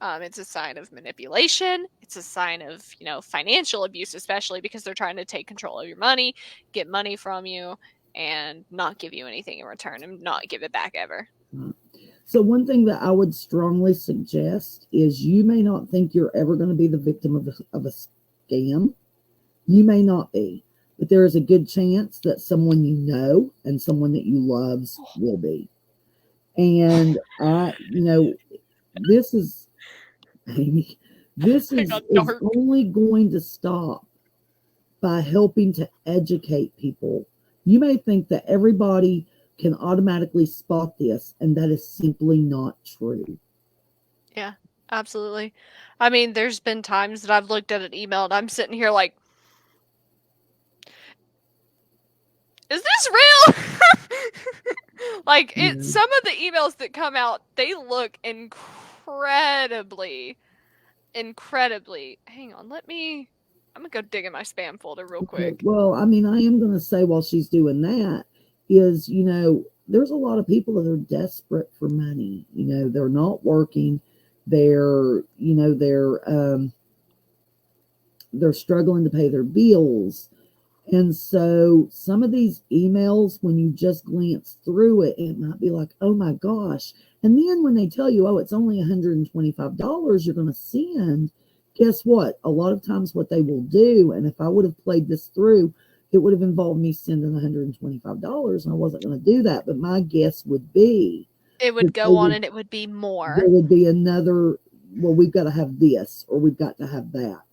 It's a sign of manipulation. It's a sign of, financial abuse, especially because they're trying to take control of your money, get money from you, and not give you anything in return and not give it back ever. So one thing that I would strongly suggest is you may not think you're ever going to be the victim of a scam. You may not be, but there is a good chance that someone you know and someone that you loves will be. And this is, Amy, this is only going to stop by helping to educate people. You may think that everybody can automatically spot this, and that is simply not true. Yeah, absolutely. I mean, there's been times that I've looked at an email and I'm sitting here like, is this real? Like, some of the emails that come out, they look incredibly. Hang on, I'm gonna go dig in my spam folder real quick. Well, I mean, I am going to say while she's doing that is, there's a lot of people that are desperate for money. They're not working. They're struggling to pay their bills. And so some of these emails, when you just glance through it, it might be like, oh my gosh. And then when they tell you, oh, it's only $125 you're going to send, guess what? A lot of times what they will do, and if I would have played this through, it would have involved me sending $125, and I wasn't going to do that. But my guess would be it would go on and it would be more. There would be another, well, we've got to have this or we've got to have that.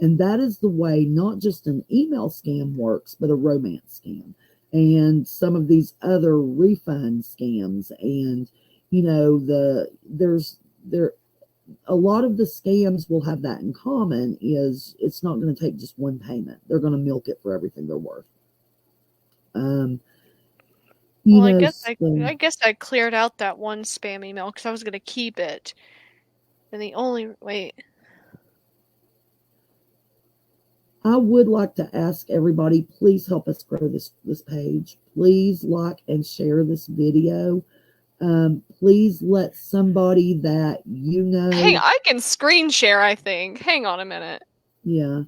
And that is the way not just an email scam works, but a romance scam and some of these other refund scams. And, a lot of the scams will have that in common is it's not going to take just one payment. They're going to milk it for everything they're worth. I guess I cleared out that one spam email because I was going to keep it. And I would like to ask everybody, please help us grow this page. Please like and share this video. Please let somebody that you know. Hey, I can screen share, I think. Hang on a minute. Yeah.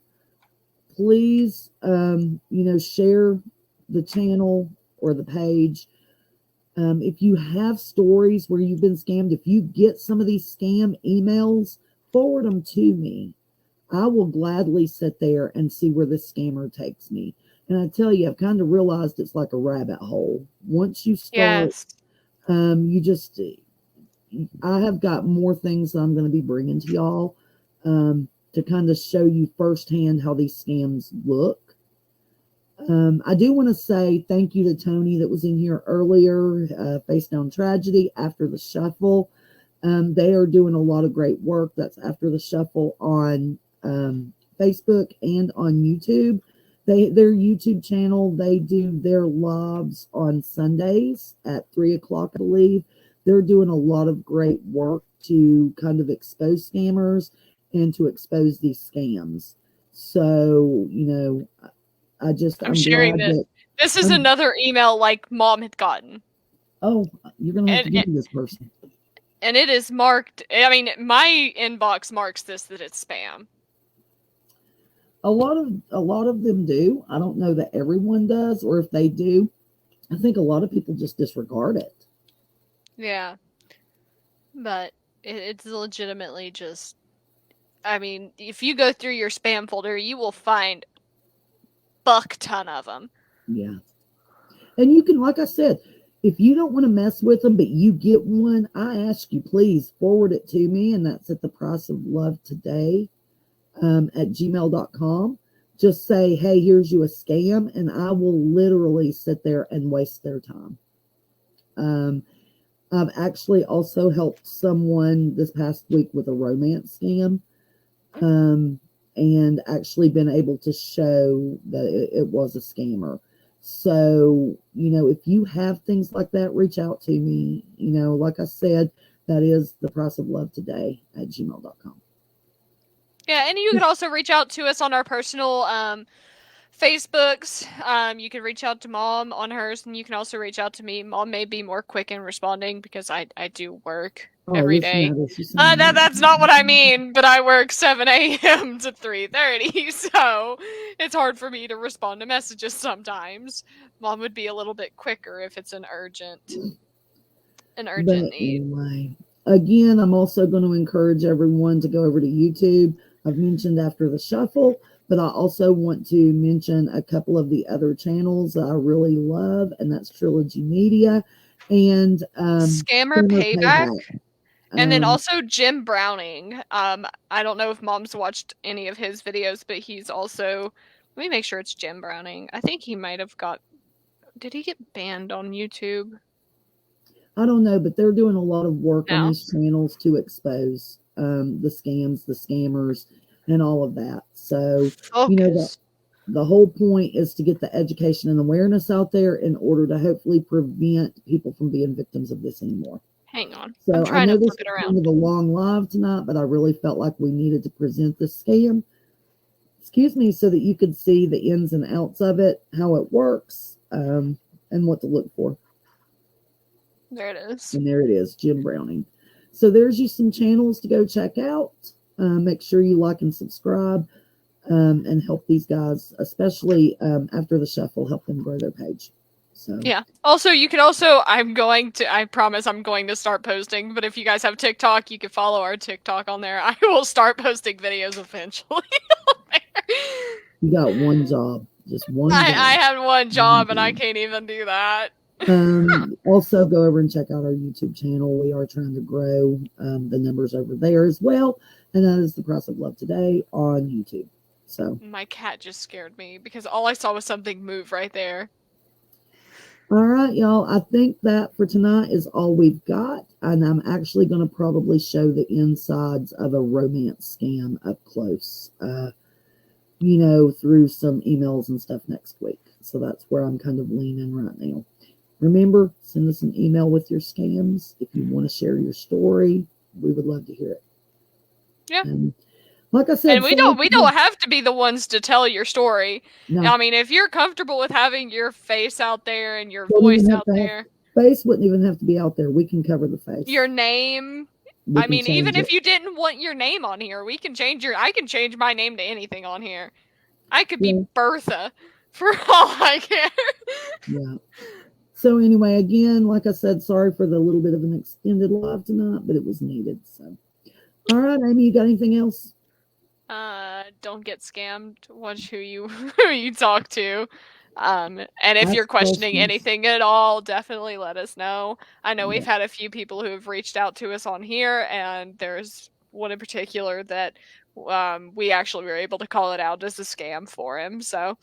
Please, share the channel or the page. If you have stories where you've been scammed, if you get some of these scam emails, forward them to me. I will gladly sit there and see where this scammer takes me. And I tell you, I've kind of realized it's like a rabbit hole. Once you start, Yes. I have got more things that I'm going to be bringing to y'all to kind of show you firsthand how these scams look. I do want to say thank you to Tony that was in here earlier, Face Down Tragedy, After the Shuffle. They are doing a lot of great work. That's After the Shuffle on Facebook and on YouTube. Their YouTube channel, they do their lives on Sundays at 3 o'clock, I believe. They're doing a lot of great work to kind of expose scammers and to expose these scams. So, I'm sharing glad this. This is another email like Mom had gotten. Oh, you're going to have to give me this person. And it is marked, I mean, my inbox marks this that it's spam. A lot of them do. I don't know that everyone does, or if they do, I think a lot of people just disregard it. Yeah. But it's legitimately just, I mean, if you go through your spam folder, you will find buck ton of them. Yeah. And you can, like I said, if you don't want to mess with them, but you get one, I ask you, please forward it to me. And that's at the price of love today at gmail.com. Just say, hey, here's you a scam. And I will literally sit there and waste their time. I've actually also helped someone this past week with a romance scam. And actually been able to show that it was a scammer. So, if you have things like that, reach out to me. Like I said, that is the price of love today at gmail.com. Yeah, and you can also reach out to us on our personal Facebooks. You can reach out to Mom on hers, and you can also reach out to me. Mom may be more quick in responding because I do work every day. That's not what I mean, but I work 7 a.m. to 3:30, so it's hard for me to respond to messages sometimes. Mom would be a little bit quicker if it's an urgent need. Anyway, again, I'm also going to encourage everyone to go over to YouTube. I've mentioned After the Shuffle, but I also want to mention a couple of the other channels that I really love, and that's Trilogy Media and Scammer Payback. And then also Jim Browning. I don't know if Mom's watched any of his videos, but he's also, let me make sure it's Jim Browning. I think he might have did he get banned on YouTube? I don't know, but they're doing a lot of work on these channels to expose the scams, the scammers, and all of that. So, the whole point is to get the education and awareness out there in order to hopefully prevent people from being victims of this anymore. Hang on. So I know this is kind of a long live tonight, but I really felt like we needed to present the scam. Excuse me, so that you could see the ins and outs of it, how it works, and what to look for. There it is. And there it is, Jim Browning. So there's you some channels to go check out. Make sure you like and subscribe and help these guys, especially After the Shuffle, help them grow their page. So yeah. Also, you can also, I promise I'm going to start posting, but if you guys have TikTok, you can follow our TikTok on there. I will start posting videos eventually. You got one job. Just one job. I have one job and I can't even do that. Also go over and check out our YouTube channel. We are trying to grow the numbers over there as well. And that is the price of love today on YouTube. So my cat just scared me because all I saw was something move right there. All right, y'all. I think that for tonight is all we've got. And I'm actually going to probably show the insides of a romance scam up close, through some emails and stuff next week. So that's where I'm kind of leaning right now. Remember, send us an email with your scams. If you want to share your story, we would love to hear it. Yeah. Like I said, And we don't have to be the ones to tell your story. No, I mean, if you're comfortable with having your face out there and your Don't voice even have out to have- there, face wouldn't even have to be out there. We can cover the face. your name. We I can mean, even change if it. you didn't want your name on here, we can change I can change my name to anything on here. I could be Yeah. Bertha for all I care. Yeah. So anyway, again, like I said, sorry for the little bit of an extended live tonight, but it was needed. So, all right, Amy, you got anything else? Don't get scammed. Watch who you who you talk to. And if Ask you're questioning questions. anything at all, definitely let us know. I know we've Yeah. had a few people who have reached out to us on here, and there's one in particular that we actually were able to call it out as a scam for him. So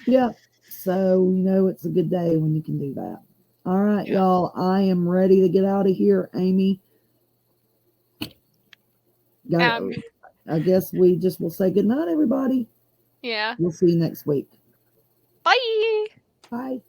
Yeah. So, it's a good day when you can do that. All right, Yeah. y'all. I am ready to get out of here. Amy. I guess we just will say good night, everybody. Yeah. We'll see you next week. Bye. Bye.